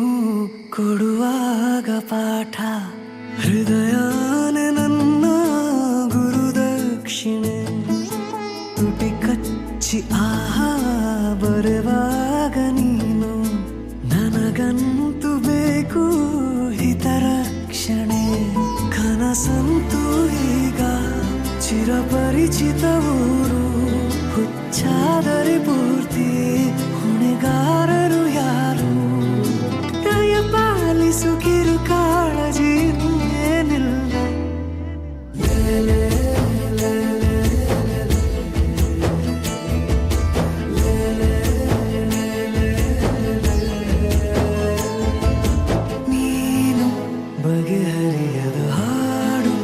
ಕೊಡುವಾಗ ಪಾಠ ಹೃದಯನೇ ನನ್ನ ಗುರುದಕ್ಷಿಣೆ ತುಟಿ ಕಚ್ಚಿ ಆಹಾ ಬರುವಾಗ ನೀನು ನನಗಂತೂ ಬೇಕು ಹಿತರಕ್ಷಣೆ ಕನಸಂತೂ ಈಗ ಚಿರಪರಿಚಿತ ಊರು ಹುಚ್ಚಾದರೆ ಪೂರ್ತಿ ಹೊಣೆಗಾರರು ಯಾರು ದಯ ಪಾಲಿಸು ಕಿರು ಕಾಳಜಿ ಏನಿಲ್ಲ ನೀನು ಬಗೆಹರಿಯದ ಹಾಡು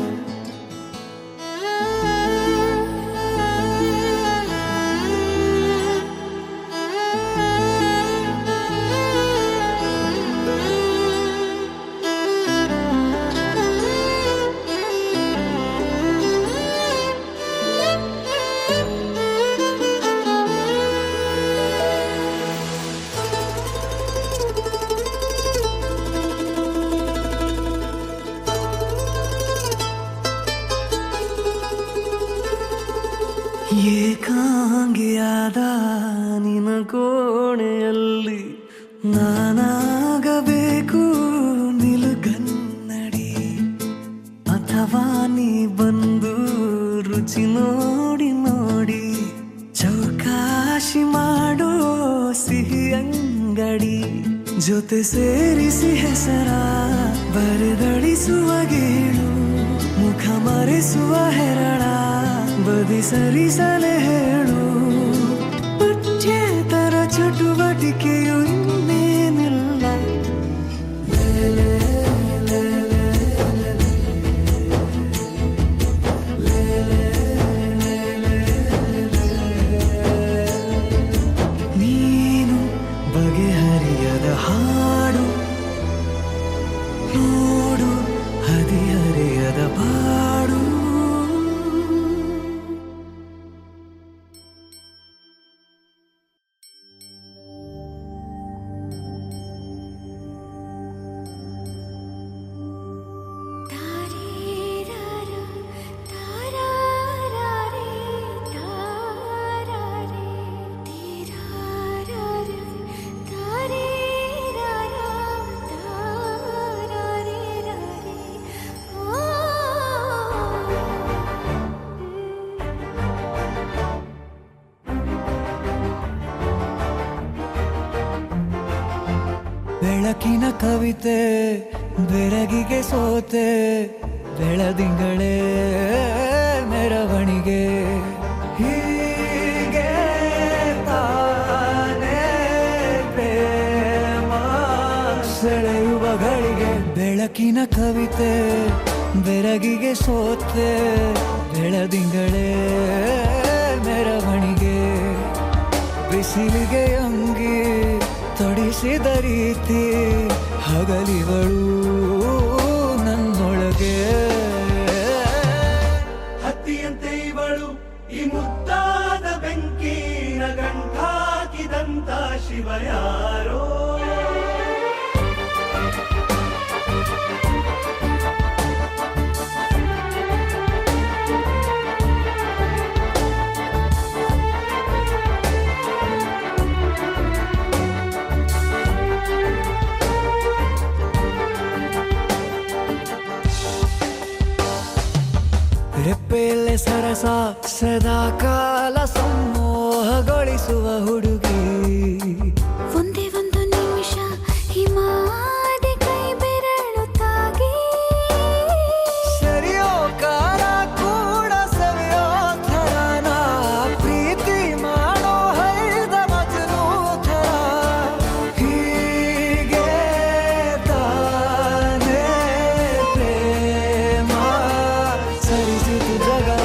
ಏಕಾಂಗಿಯಾದ ನಿನ ಕೋಣೆಯಲ್ಲಿ ನಾನಾಗಬೇಕು ನಿಲುಗನ್ನಡಿ ಅಥವಾ ನೀ ಬಂದು ರುಚಿ ನೋಡಿ ನೋಡಿ ಚೌಕಾಶಿ ಮಾಡೋ ಸಿಹಿ ಅಂಗಡಿ ಜೊತೆ ಸೇರಿಸಿ ಹೆಸರ ಬರೆದಳಿಸುವ ಗೇಳು ಮುಖ ಮರೆಸುವ ಹೆರಳ ಬದಿ ಸರಿಸಲೆ ಹೇಳು ಪಠ್ಯೇತರ ಚಟುವಟಿಕೆಯು ಇನ್ನೇನಿಲ್ಲ ನೀನು ಬಗೆಹರಿಯದ ಹಾಡು ನೋಡು ಹದಿಹರೆಯದ ಬಾಡು ಬೆಳಕಿನ ಕವಿತೆ ಬೆರಗಿಗೆ ಸೋತೆ ಬೆಳದಿಂಗಳೇ ಮೆರವಣಿಗೆ ಹೀಗೆ ತಾನೇ ಪ್ರೇಮ ಸೆಳೆಯುವ ಗಳಿಗೆ ಬೆಳಕಿನ ಕವಿತೆ ಬೆರಗಿಗೆ ಸೋತೆ ಬೆಳದಿಂಗಳೇ ಮೆರವಣಿಗೆ ಬಿಸಿಲಿಗೆ ಅಂಗಿ ತೊಡಿಸಿದ ರೀತಿ ಹಗಲಿಗಳು ನನ್ನೊಳಗೆ ಹತ್ತಿಯಂತೆ ಇವಳು ಈ ಮುದ್ದಾದ ಬೆಂಕಿನ ಗಂಟಾಕಿದಂತ ಶಿವ ಯಾರೋ ರೆಪ್ಪೆಯಲ್ಲೇ ಸರಸ ಸದಾ ಕಾಲ ಸಂಮೋಹಗೊಳಿಸುವ ಹುಡುಗಿ ಒಂದೇ ಒಂದು ನಿಮಿಷ ಹಿಮಾದಿ ಕೈ ಬೆರಳು ತಾಗಿ ಸರಿಯೋ ಕಾಲ ಕೂಡ ಸವಿಯೋ ಥರನ ಪ್ರೀತಿ ಮಾಡೋ ಹೈದ ಮಜನು ಥರ ಹೀಗೆ ತಾನೇ ಪ್ರೇಮ ಸರಿಸಿತು ಜಗವ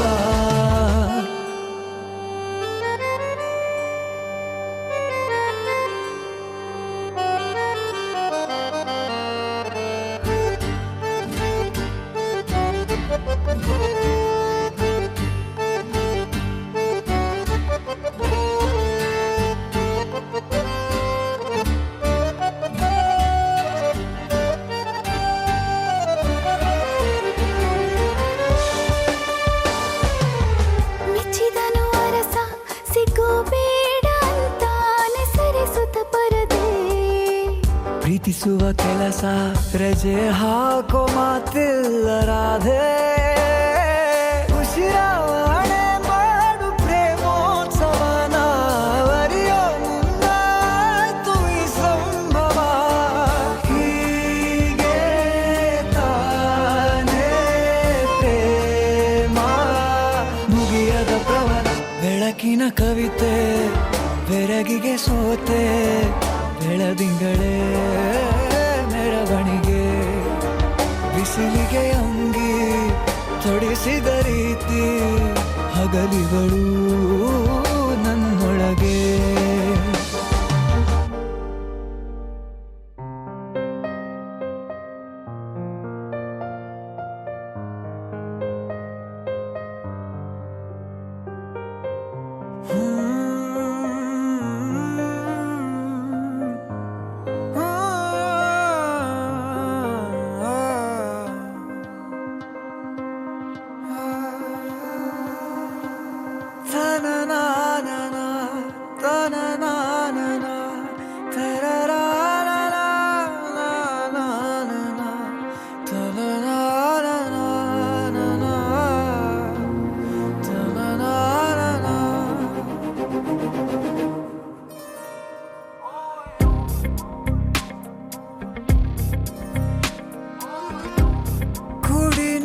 ಪ್ರೀತಿಸುವ ಕೆಲಸ ರಜೆ ಹಾಕೋ ಮಾತಿಲ್ಲ ರಾಧೆ ಉಸಿರಾವಣೆ ಮಾಡು ಪ್ರೇಮೋತ್ಸವನ ಅರಿಯೋ ಮುಂದಾಯ್ತು ಈ ಸಂಭವ ಹೀಗೆ ತಾನೇ ಪ್ರೇಮ ಮುಗಿಯದ ಪ್ರವರ ಬೆಳಕಿನ ಕವಿತೆ ಬೆರಗಿಗೆ ಸೋತೆ ಬೆಳದಿಂಗಳೇ ಮೆರವಣಿಗೆ ಬಿಸಿಲಿಗೆ ಅಂಗಿ ತೊಡಿಸಿದ ರೀತಿ ಹಗಲಿಗಳು ನನ್ನೊಳಗೆ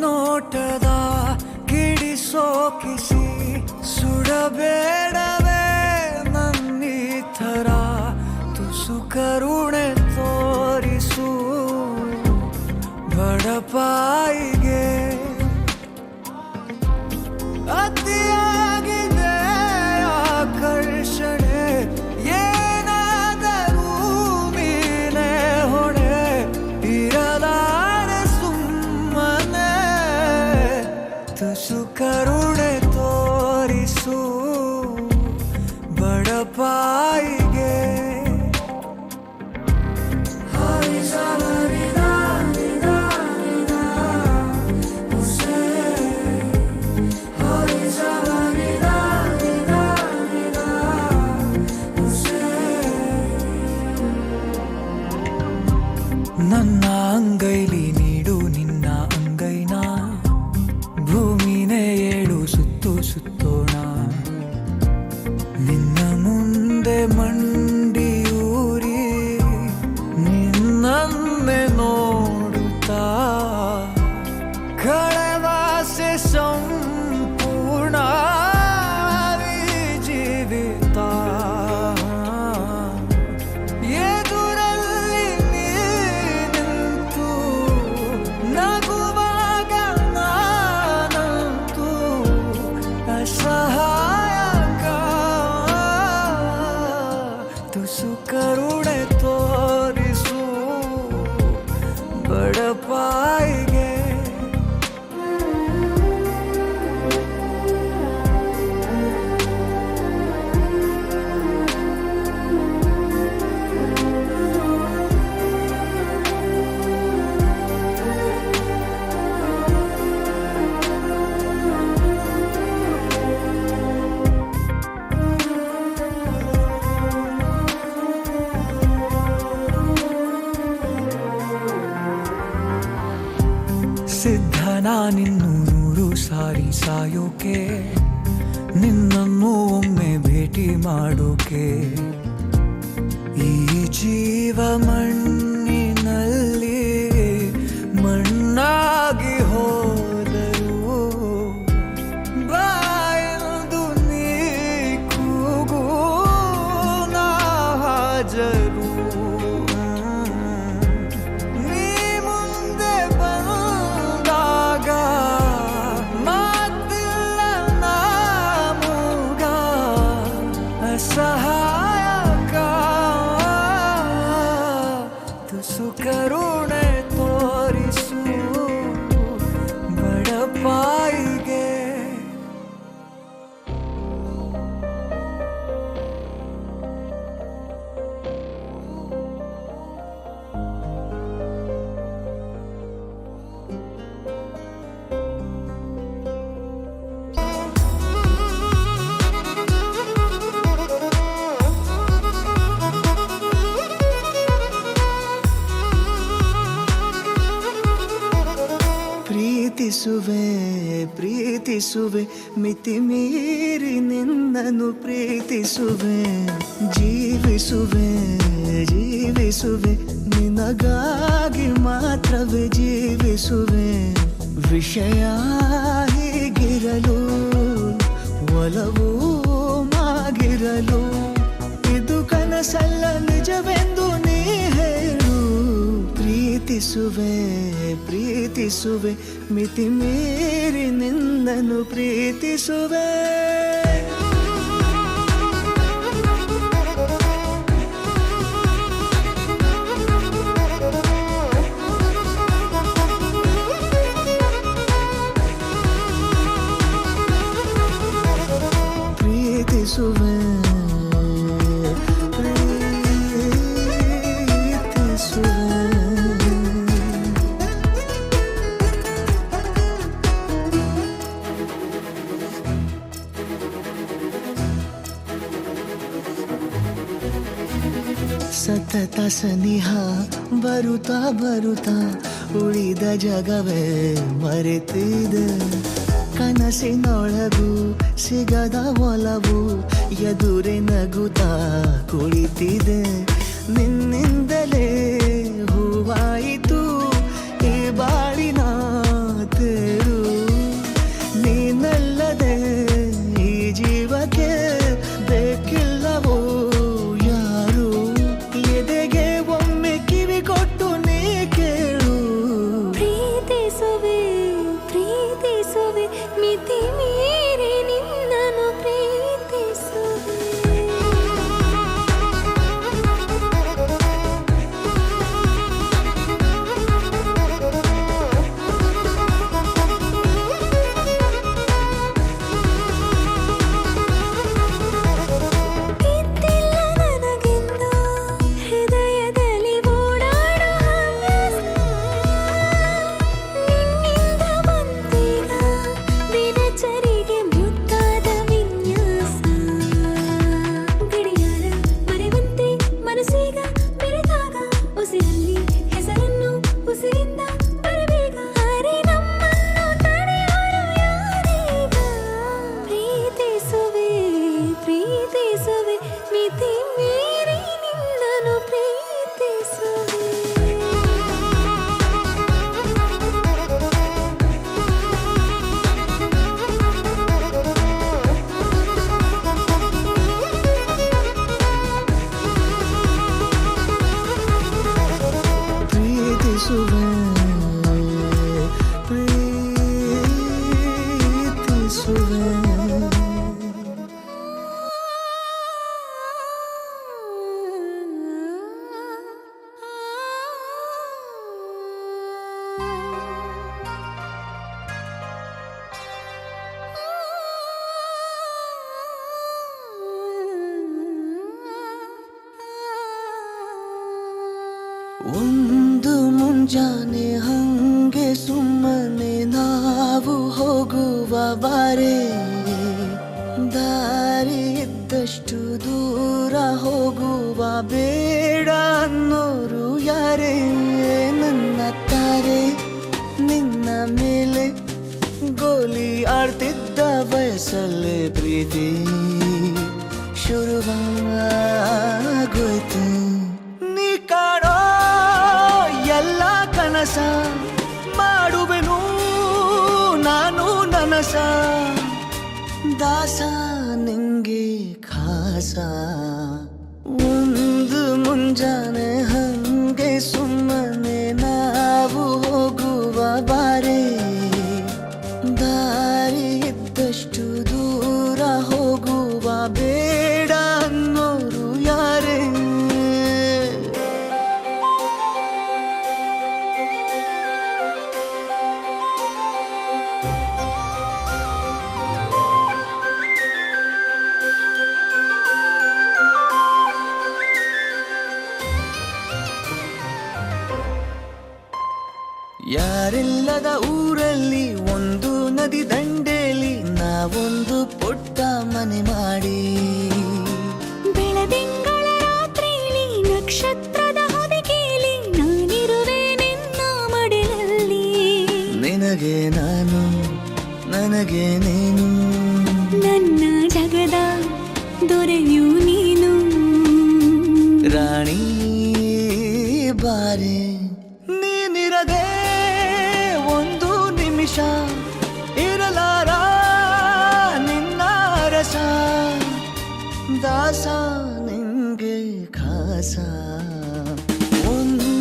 ನೋಟದ ಕಿಡಿಸೋಕಿಸಿ ಸುಡಬೇಡವೇ ನನ್ನೀ ಥರ ತುಸು ಕರುಣೆ ತೋರಿಸು ಬಡಪಾಯಿಗೆ ಅತಿಯಾಗಿದೆ ಆಕರ್ಷಣೆ ಏನಾದರೂ ನೀನೇ ಹೊಣೆ ಇರಲಾರೆ ಸುಮ್ಮನೆ ತುಸು ಕರುಣೆ ತೋರಿಸು ಬಡಪಾಯಿಗೆ ನನ್ನ ಅಂಗೈಲಿ ನೀಡು ನಿನ್ನ ಅಂಗೈನ ಭೂಮಿನೇ ಏಳು ಸುತ್ತು ಸುತ್ತೋಣ ನಿನ್ನ ಮುಂದೆ ಮಂಡಿಯೂರಿ ನಿನ್ನನ್ನೇ ನೋಡುತ್ತಾ ಕಳೆವಾಸೆ ಸಂಪೂರ್ಣ ಜೀವಿತ ಎದುರಲ್ಲಿ ನೀನಿಂತು ನಗುವಾಗ ನಾನಂತೂ ಅಸಹಾಯಕ ತುಸು ಕರುಣೆ ತೋರಿಸು ಬಡಪಾಯಿಗೆ ಸಿದ್ಧ ನಾನಿನ್ನು 100 ಸಾರಿ ಸಾಯೋಕೆ ನಿನ್ನನ್ನು ಒಮ್ಮೆ ಭೇಟಿ ಮಾಡೋಕೆ ಈ ಜೀವ ಮಣ್ಣಿನಲ್ಲಿ ಮಣ್ಣಾಗಿ ಹೋದರು ಬಾಯದು ನೀ ಕೂಗು ನಾ ಹಾಜರು ನೀ ಮುಂದೆ ಬಂದಾಗ ಮಾತಿಲ್ಲ ನಾಮೂಗ ಅಸಹಾಯಕ ಪ್ರೀತಿಸುವೆ ಮಿತಿ ಮೀರಿ ನಿನ್ನನ್ನು ಪ್ರೀತಿಸುವೆ ಜೀವಿಸುವೆ ಜೀವಿಸುವೆ ನಿನಗಾಗಿ ಮಾತ್ರವೇ ಜೀವಿಸುವೆ ವಿಷಯ ಹೀಗಿರಲು ಒಲವು ಮಾಗಿರಲು ಇದು ಕನಸಲ್ಲ ನಿಜವೆಂದು ನೀ ಹೇಳು ಪ್ರೀತಿಸುವೆ ಪ್ರೀತಿಸುವೆ ಮಿತಿ ಮೀರಿ ನಿನ್ನನ್ನು ಪ್ರೀತಿಸುವೆ ಪ್ರೀತಿಸುವೆ ಸತತ ಸನಿಹ ಬರುತ್ತಾ ಬರುತ್ತಾ ಉಳಿದ ಜಗವೇ ಮರೆತಿದೆ ಕನಸಿನೊಳಗೂ ಸಿಗದ ಒಲವು ಎದುರೆ ನಗುತ್ತಾ ಕುಳಿತಿದೆ ನಿನ್ನಿಂದಲೇ ಹೂವಾಯಿತು ಈ ಬಾಳಿನ ತೇರು ನೀನಲ್ಲದೆ ಈ ಜೀವಕ್ಕೆ ಬೇಕಿಲ್ಲವೋ ಯಾರು ಎದೆಗೆ ಒಮ್ಮೆ ಕಿವಿ ಕೊಟ್ಟು ನೀ ಕೇಳು ಪ್ರೀತಿಸುವೆ ಪ್ರೀತಿಸುವೆ ಮಿತಿ ಮೀರಿ ನಿನ್ನನ್ನು ಪ್ರೀತಿಸುವೆ ಇದ್ದಿಲ್ಲ ನನಗೆಂದು ಹೃದಯದಲ್ಲಿ ಓಡಾಡೋ ಹವ್ಯಾಸ ನಿನ್ನಿಂದ ಬಂದೀಗ ದಿನಚರಿಗೆ ಮುದ್ದಾದ ವಿನ್ಯಾಸ ಗಡಿಯಾರ ಮರೆವಂತೆ ಮನಸ್ಸೀಗ ಬೆರೆತಾಗ ಉಸಿರಲ್ಲಿ ಹೆಸರನ್ನು ಉಸಿರಿಂದ ಬರಬೇಗ ಅರೆ ನಮ್ಮನ್ನು ತಡೆಯೋರು ಯಾರೀಗ ಪ್ರೀತಿಸುವೆ ಪ್ರೀತಿಸುವೆ ಮಿತಿ ಮೀರಿ ನಿನ್ನನ್ನು ಪ್ರೀತಿಸುವೆ ಪ್ರೀತಿಸುವೆ ಪ್ರೀತಿಸುವೆ ಒಂದು ಮುಂಜಾನೆ ಹಂಗೆ ಸುಮ್ಮನೆ ನಾವು ಹೋಗುವ ಬಾರೆ ದಾರಿ ಇದ್ದಷ್ಟು ದೂರ ಹೋಗುವ ಬೇಡ ಅನ್ನೋರು ಯಾರೇ ನನ್ನ ತಾರೆ ನಿನ್ನ ಮೇಲೆ ಗೋಲಿ ಆಡ್ತಿದ್ದ ವಯಸ್ಸಲ್ಲೇ ಪ್ರೀತಿ ಶುರುವಾಗೋಯ್ತು ನೀ ಕಾಡೋ ಎಲ್ಲ ಕನಸ ಮಾಡುವೆನು ನಾನು ನನಸ ದಾಸ ನಿಂಗೆ ಖಾಸ ಒಂದು ಮುಂಜಾನೆ ಹಂಗೆ ಸುಮ್ಮನೆ ನಾವು ಹೋಗುವ ಬಾರೆ ದಾರಿ ಇದ್ದಷ್ಟು ದೂರ ಹೋಗುವ ಬೇಡ ಅನ್ನೋರು ಯಾರೇ ಯಾರಿಲ್ಲದ ಊರಲ್ಲಿ ಒಂದು ನದಿ ದಂಡೆಯಲ್ಲಿ ನಾವೊಂದು ಪುಟ್ಟ ಮನೆ ಮಾಡಿ ಬೆಳದಿಂಗಳ ರಾತ್ರಿಲಿ ನಕ್ಷತ್ರದ ಹೊದಿಕೆಯಲ್ಲಿ ನಾನಿರುವೆ ನಿನ್ನ ಮಡಿಲಲ್ಲಿ ನಿನಗೆ ನಾನು ನನಗೆ ನೀನು ನನ್ನ ಜಗದ ದೊರೆಯು ನೀನು ರಾಣಿ ಬಾರೆ ನೀನಿರದೆ ಒಂದು ನಿಮಿಷ ಇರಲಾರ ನಿನ್ನ ರಸ ದಾಸ ನಿಂಗೆ ಖಾಸ ಒಂದು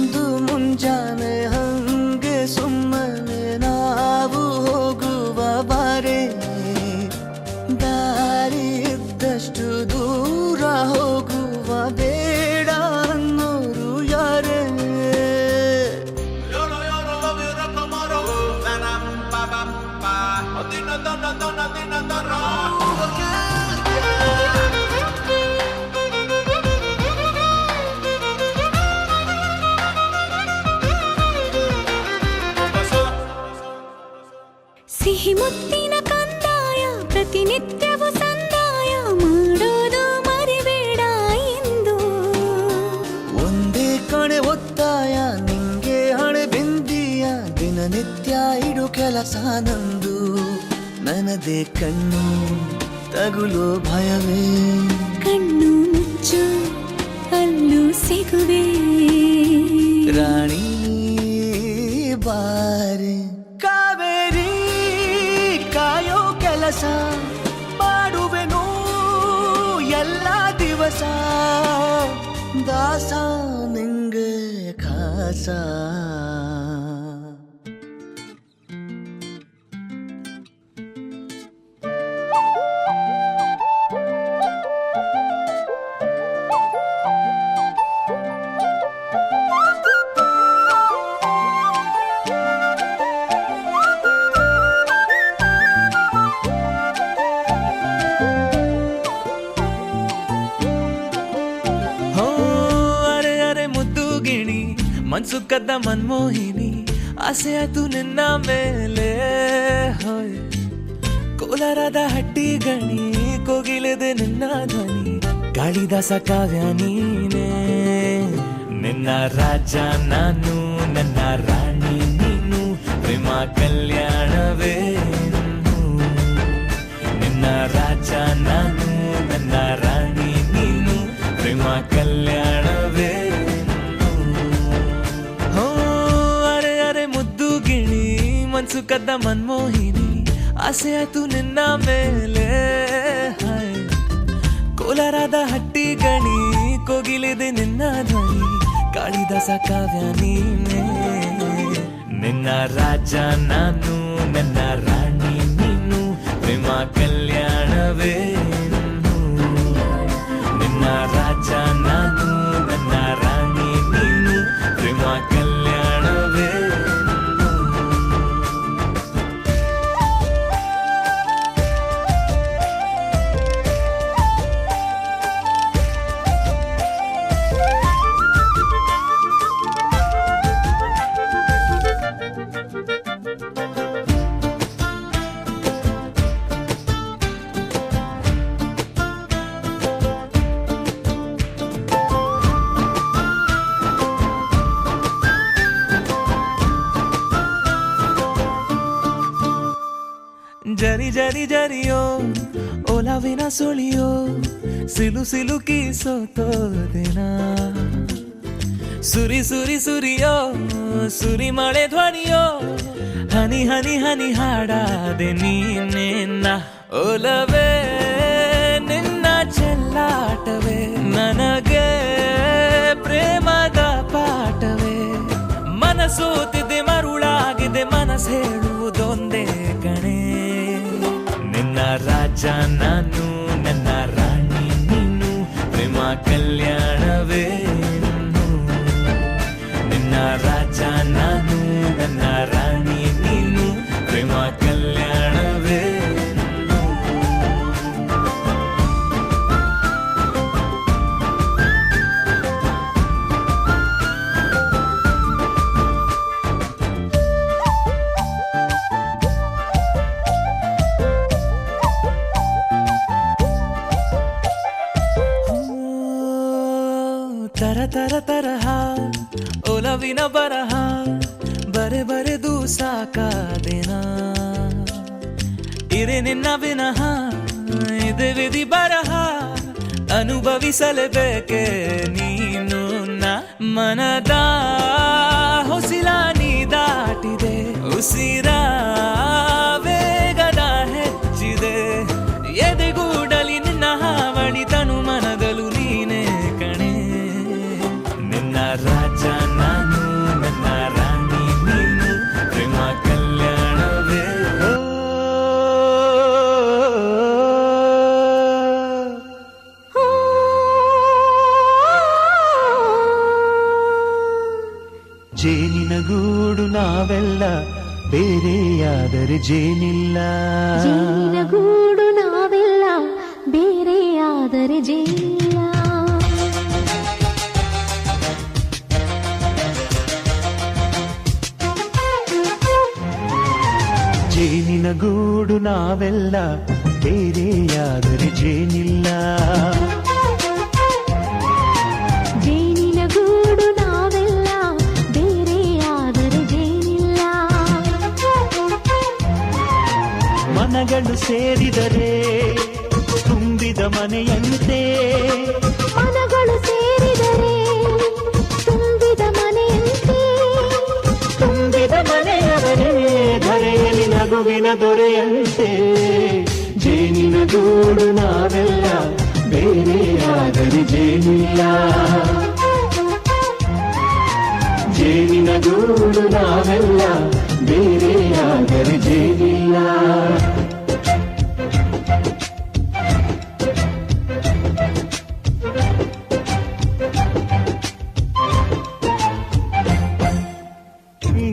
ಮುಂಜಾನೆ ಹಂಗೆ ಸುಮ್ಮನೆ ನಾವು ಹೋಗುವ ಬಾರೆ ದಾರಿ ಇದ್ದಷ್ಟು ದೂರ ಹೋಗುವ ಬೇಡ ಅನ್ನೋರು ಯಾರೇ ಸಿಹಿ ಮುತ್ತಿನ ಕಂದಾಯ ಪ್ರತಿನಿತ್ಯವೂ ಸಂದಾಯ ಮಾಡೋದು ಮರಿಬೇಡ ಎಂದು ಒಂದೇ ಕಡೆ ಒತ್ತಾಯ ನಿಂಗೆ ಹಣೆ ಬಿಂದಿಯ ದಿನನಿತ್ಯ ಇಡು ಕೆಲಸ ನಂದು ನನ್ನದೇ ಕಣ್ಣು ತಗುಲೋ ಭಯವೇ ಕಣ್ಣು ಮುಚ್ಚು ಅಲ್ಲೂ ಸಿಗುವೆ ರಾಣಿ ಬಾರೆ ಕಾವೇರಿ ಕಾಯೋ ಕೆಲಸ ಮಾಡುವೆನು ಎಲ್ಲ ದಿವಸ ದಾಸ ನಿಂಗೆ ಖಾಸ ಮನ್ಸು ಕದ್ದ ಮನ್ಮೋಹಿನಿ ಆಸೆ ಆಯ್ತು ನಿನ್ನ ಮೇಲೆ ಹೋಯ್ ಕೋಲಾರದ ಹಟ್ಟಿ ಗಣಿ ಕೋಗಿಲೆದೆ ನಿನ್ನ ಧ್ವನಿ ಕಾಳಿದಾಸ ಕಾವ್ಯ ನೀನೇ ನಿನ್ನ ರಾಜ ನಾನು ನನ್ನ ರಾಣಿ ನೀನು ಪ್ರೇಮ ಕಲ್ಯಾಣವೇ ನಿನ್ನ ರಾಜ ನಾನು ನನ್ನ ರಾಣಿ ನೀನು ಪ್ರೇಮ ಕಲ್ಯಾಣವೇ ಮನ್ಸು ಕದ್ದ ಮನ್ಮೋಹಿನಿ ಆಸೆ ಆಯ್ತು ನಿನ್ನ ಮೇಲೆ ಹಾಯ್ ಕೋಲಾರದ ಹಟ್ಟಿ ಗಣಿ ಕೋಗಿಲಿದೆ ನಿನ್ನ ಧ್ವನಿ ಕಾಳಿದಾಸ ಕಾವ್ಯ ನೀನೇ ನಿನ್ನ ರಾಜ ನಾನು ನನ್ನ ರಾಣಿ ನೀನು ಪ್ರೇಮ ಕಲ್ಯಾಣವೇ ನಿನ್ನ ರಾಜ ನಾನು ನನ್ನ ರಾಣಿ ನೀನು ಪ್ರೇಮ ಕಲ್ಯಾಣವೇ ಜರಿ ಜರಿ ಜರಿಯೋ ಒಲವಿನ ಸುಳಿಯೋ ಸಿಲು ಸಿಲುಕಿ ಸೋತೋದೆನ ಸುರಿ ಸುರಿ ಸುರಿಯೋ ಸುರಿ ಮಳೆ ಧ್ವನಿಯೋ ಹನಿ ಹನಿ ಹನಿ ಹಾಡಾದೆ ನೀನೆನ್ನ ಒಲವೇ ನಿನ್ನ ಚೆಲ್ಲಾಟವೇ ನನಗೆ ಪ್ರೇಮದ ಪಾಠವೇ ಮನಸೋತಿದೆ ಮರುಳಾಗಿದೆ ಮನಸ್ಸು ಹೇಳುವುದೊಂದೇ ಕಣೆ ನಿನ್ನ ರಾಜ ನಾನು ನನ್ನ ರಾಣಿ ನೀನು ಪ್ರೇಮ ಕಲ್ಯಾಣವೇ ನಿನ್ನ ರಾಜ ನಾನು ನನ್ನ ರಾಣಿ ನೀನು ಪ್ರೇಮ ಕಲ್ಯಾಣವೇ ತರ ತರ ತರಹ ಒಲವಿನ ಬರಹ ಬರೆ ಬರೆದು ಸಾಕಾದೆನ ಉಸಿರೇ ನಿನ್ನ ವಿನಃ ಇದೆ ವಿಧಿ ಬರಹ ಅನುಭವಿಸಲೇಬೇಕೆ ನೀನು ಮನದ ಹೊಸಿಲ ನೀ ದಾಟಿದೆ ಉಸಿರ ವೇಗದ ಹೆಚ್ಚಿದೆ ಎದೆಗೂಡಲಿ ನಿನ್ನ ಹಾವಳಿ ತನು ಮನದಲು ನೀನೇ ಕಣೆ ನಿನ್ನ ರಾಜ ನಾನು ನನ್ನ ರಾಣಿ ನೀನು ಪ್ರೇಮ ಕಲ್ಯಾಣವೇ ಜೇನಿನ ಗೂಡು ನಾವೆಲ್ಲ ಬೇರೆಯಾದರೆ ಜೇನಿಲ್ಲ ಜೇನಿನ ಗೂಡು ನಾವೆಲ್ಲ ಬೇರೆಯಾದರೆ ಜೇನಿಲ್ಲ ಜೇನಿನ ಗೂಡು ನಾವೆಲ್ಲ ಬೇರೆಯಾದರೆ ಜೇನಿಲ್ಲ ಜೇನಿನ ಗೂಡು ನಾವೆಲ್ಲ ಬೇರೆಯಾದರೆ ಜೇನಿಲ್ಲ ಮನಗಳು ಸೇರಿದರೆ ತುಂಬಿದ ಮನೆಯಂತೆ ಮನಗಳು ಸೇರಿದರೆ ತುಂಬಿದ ಮನೆಯಂತೆ ತುಂಬಿದ ಮನೆಯವರೇ ಧರೆಯಲ್ಲಿ ನಗುವಿನ ದೊರೆಯಂತೆ ಜೇನಿನ ಗೂಡು ನಾವೆಲ್ಲ ಬೇರೆಯಾದರೆ ಜೇನಿಲ್ಲ ಜೇನಿನ ಗೂಡು ನಾವೆಲ್ಲ ಬೇರೆಯಾದರೆ ಜೇನಿಲ್ಲ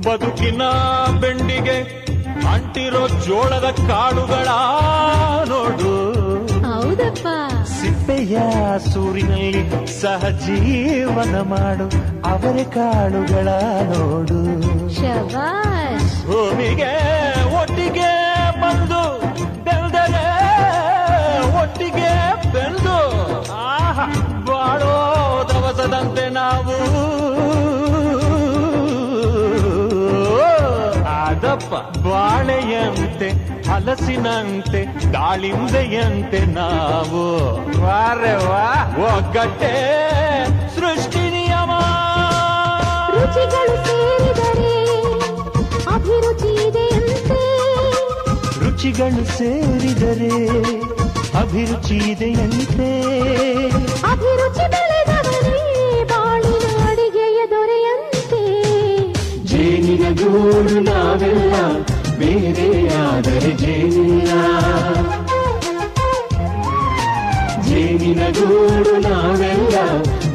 ಬದುಕಿನ ಬೆಂಡಿಗೆ ಅಂಟಿರೋ ಜೋಳದ ಕಾಳುಗಳ ನೋಡು ಹೌದಪ್ಪ ಸಿಪ್ಪೆಯ ಸೂರಿನಲ್ಲಿ ಸಹಜೀವನ ಮಾಡು ಅವರ ಕಾಳುಗಳ ನೋಡು ಶಬಾಷ್ ಭೂಮಿಗೆ ಒಟ್ಟಿಗೆ ಬಂದು ಬೆಳೆದರೆ ಒಟ್ಟಿಗೆ ಬೆಳೆದು ಆಹಾ ಬಾಳೋ ದವಸದಂತೆ ನಾವು ಅದಪ್ಪ ಬಾಳೆಯಂತೆ ಹಲಸಿನಂತೆ ದಾಳಿಂಬೆಯಂತೆ ನಾವು ವಾರೆ ವಾ ಒಗ್ಗಟ್ಟೆ ಸೃಷ್ಟಿ ನಿಯಮ ರುಚಿಗಳು ಸೇರಿದರೆ ಅಭಿರುಚಿ ಇದೆಯಂತೆ ರುಚಿಗಳು ಸೇರಿದರೆ ಅಭಿರುಚಿ ಇದೆಯಂತೆ ಅಭಿರುಚಿ ಬೆಳೆದವರೇ ಬಾಳಿನ ಅಡಿಗೆಯ ದೊರೆಯಂತೆ ಜೇನಿನ ಗೂಡು ನಾವೆಲ್ಲ ಬೇರೆಯಾದರೆ ಜೇನಿಲ್ಲ ಜೇನಿನ ಗೂಡು ನಾವೆಲ್ಲ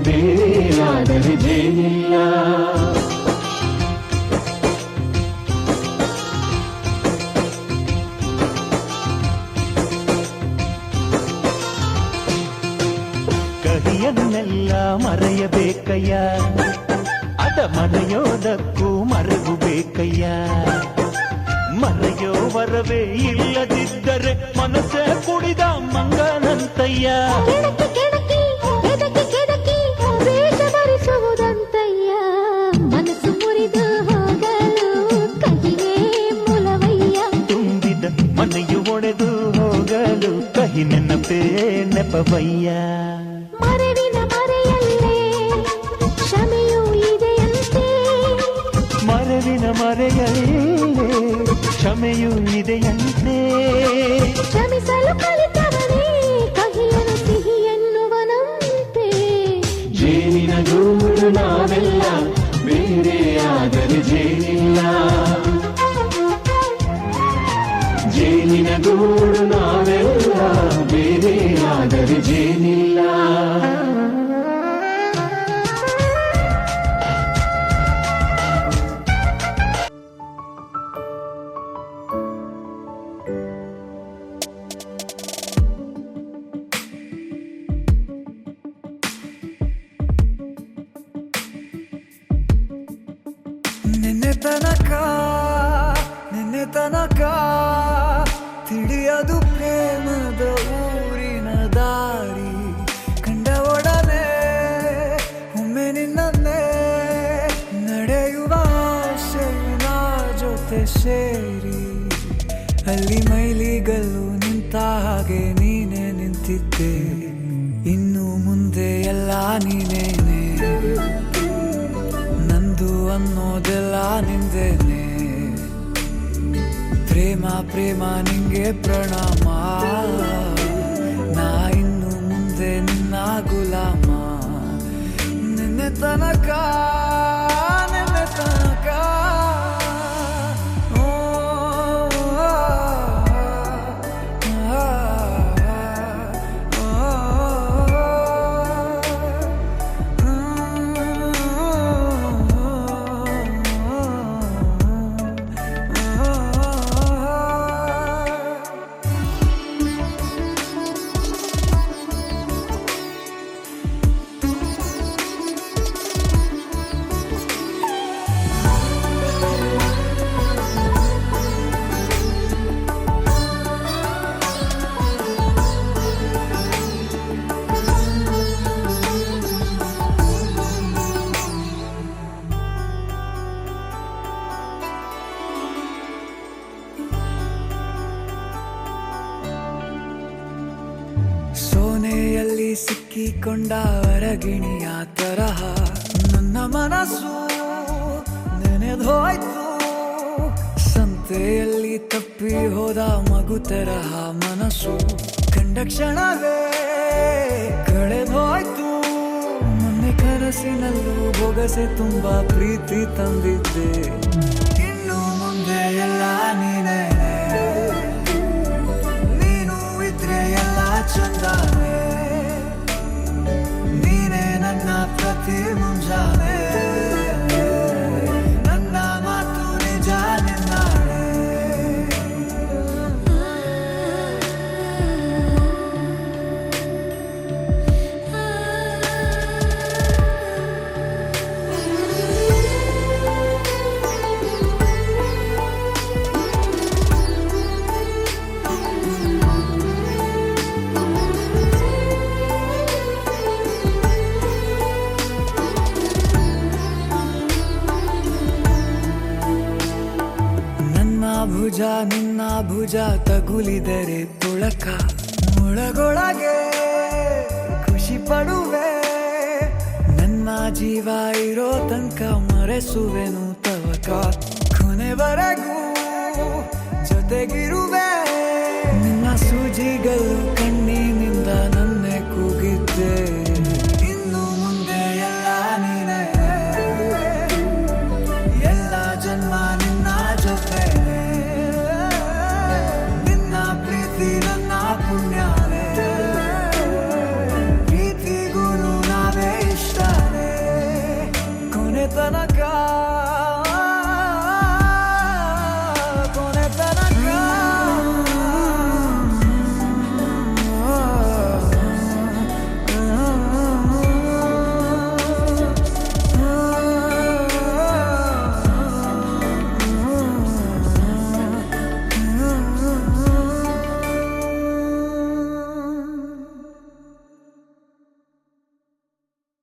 ಬೇರೆಯಾದರೆ ಜೇನಿಲ್ಲ ಕಹಿಯನ್ನೆಲ್ಲ ಮರೆಯಬೇಕಯ್ಯ ಅದ ಮರೆಯೋದಕ್ಕೂ ಮರೆಗು ಬೇಕಯ್ಯ ಮರೆಯೋ ವರವೇ ಇಲ್ಲದಿದ್ದರೆ ಮನಸ್ಸೇ ಕುಡಿದ ಮಂಗನಂತಯ್ಯ ಕೆಣಕಿ ಕೆಣಕಿ ಕೆದಕಿ ಕೆದಕಿ ವೇಷ ಧರಿಸುವುದಂತಯ್ಯ ಮನಸ್ಸು ಮುರಿದು ಹೋಗಲು ಕಹಿಯೇ ಮೂಲವಯ್ಯ ತುಂಬಿದ ಮನೆಯು ಒಡೆದು ಹೋಗಲು ಕಹಿ ನೆನಪೇ ನೆಪವಯ್ಯ ಮರೆವಿನ ಮರೆಯಲ್ಲೇ ಕ್ಷಮೆಯೂ ಇದೆಯಂತೆ ಮರವಿನ ಮರೆಯಲ್ಲೇ ಕ್ಷಮೆಯೂ ಇದೆಯಂತೆ ಕ್ಷಮಿಸಲು ಕಲಿತವನೇ ಕಹಿಯನು ಸಿಹಿ ಎನ್ನುವನಂತೆ ಜೇನಿನ ಗೂಡು ನಾವೆಲ್ಲ ಬೇರೆಯಾದರೆ ಜೇನಿಲ್ಲ ಜೇನಿನ ಗೂಡು ನಾವೆಲ್ಲ ಬೇರೆಯಾದರೆ ಜೇನಿಲ್ಲ ನಿನ್ನೆ ತನಕ ತಿಳಿಯದು ಪ್ರೇಮದ ಊರಿನ ದಾರಿ ಕಂಡ ಒಡನೆ ಒಮ್ಮೆ ನಿನ್ನೇ ನಡೆಯುವ ಆಸೆಯ ಜೊತೆ ಸೇರಿ ಅಲ್ಲಿ ಮೈಲಿಗಲ್ವ ನಿಂತಿದ್ದೆ, ಇನ್ನು ಮುಂದೆ ಎಲ್ಲ ನೀನೇನೆ, ನಂದು ಅನ್ನೋದೆಲ್ಲ ನಿಂದೇನೆ. ಪ್ರೇಮ ಪ್ರೇಮ ನಿಂಗೆ ಪ್ರಣಾಮ, ನಾ ಇನ್ನು ಮುಂದೆ ನಿನ್ನ ಗುಲಾಮ. ನಿನ್ನೆ ತನಕ ನಿನ್ನೆ ತನಕ ಓ, ಸೋನೆಯಲ್ಲಿ ಸಿಕ್ಕಿಕೊಂಡ ಹೊರಗಿಣಿಯ ತರಹ ನನ್ನ ಮನಸ್ಸು ನೆನೆದೋಯ್ತು. ಸಂತೆಯಲ್ಲಿ ತಪ್ಪಿ ಹೋದ ಮಗು ತರಹ ಮನಸ್ಸು ಕಂಡ ಕ್ಷಣವೇ ಕಳೆದೋಯ್ತು. ಮೊನ್ನೆ ಕನಸಿನಲ್ಲೂ ಬೊಗಸೆ ತುಂಬಾ ಪ್ರೀತಿ ತಂದಿದ್ದೆ, ಇನ್ನು ಮುಂದೆ ಎಲ್ಲ ನೀನೇ, ನೀನು ಇದ್ರೆ ಎಲ್ಲ ಚಂದಾನೆ, ನೀನೇ ನನ್ನ ಪ್ರತಿ ಮುಂಜಾನೆ, ನನ್ನ ಮಾತು ನಿಜ ನಿನ್ನಾಳೆ. ಭುಜ ನಿನ್ನ ಭುಜ ತಗುಲಿದರೆ ತುಳಕ, ಮುಳಗೊಳಗೆ ಖುಷಿ ಪಡುವೆ. ನನ್ನ ಜೀವ ಇರೋ ತನಕ ಮರೆಸುವೆನು ತವಕ, ಕೊನೆವರೆಗೂ ಜೊತೆಗಿರುವೆ. ನಿನ್ನ ಸೂಜಿಗಳ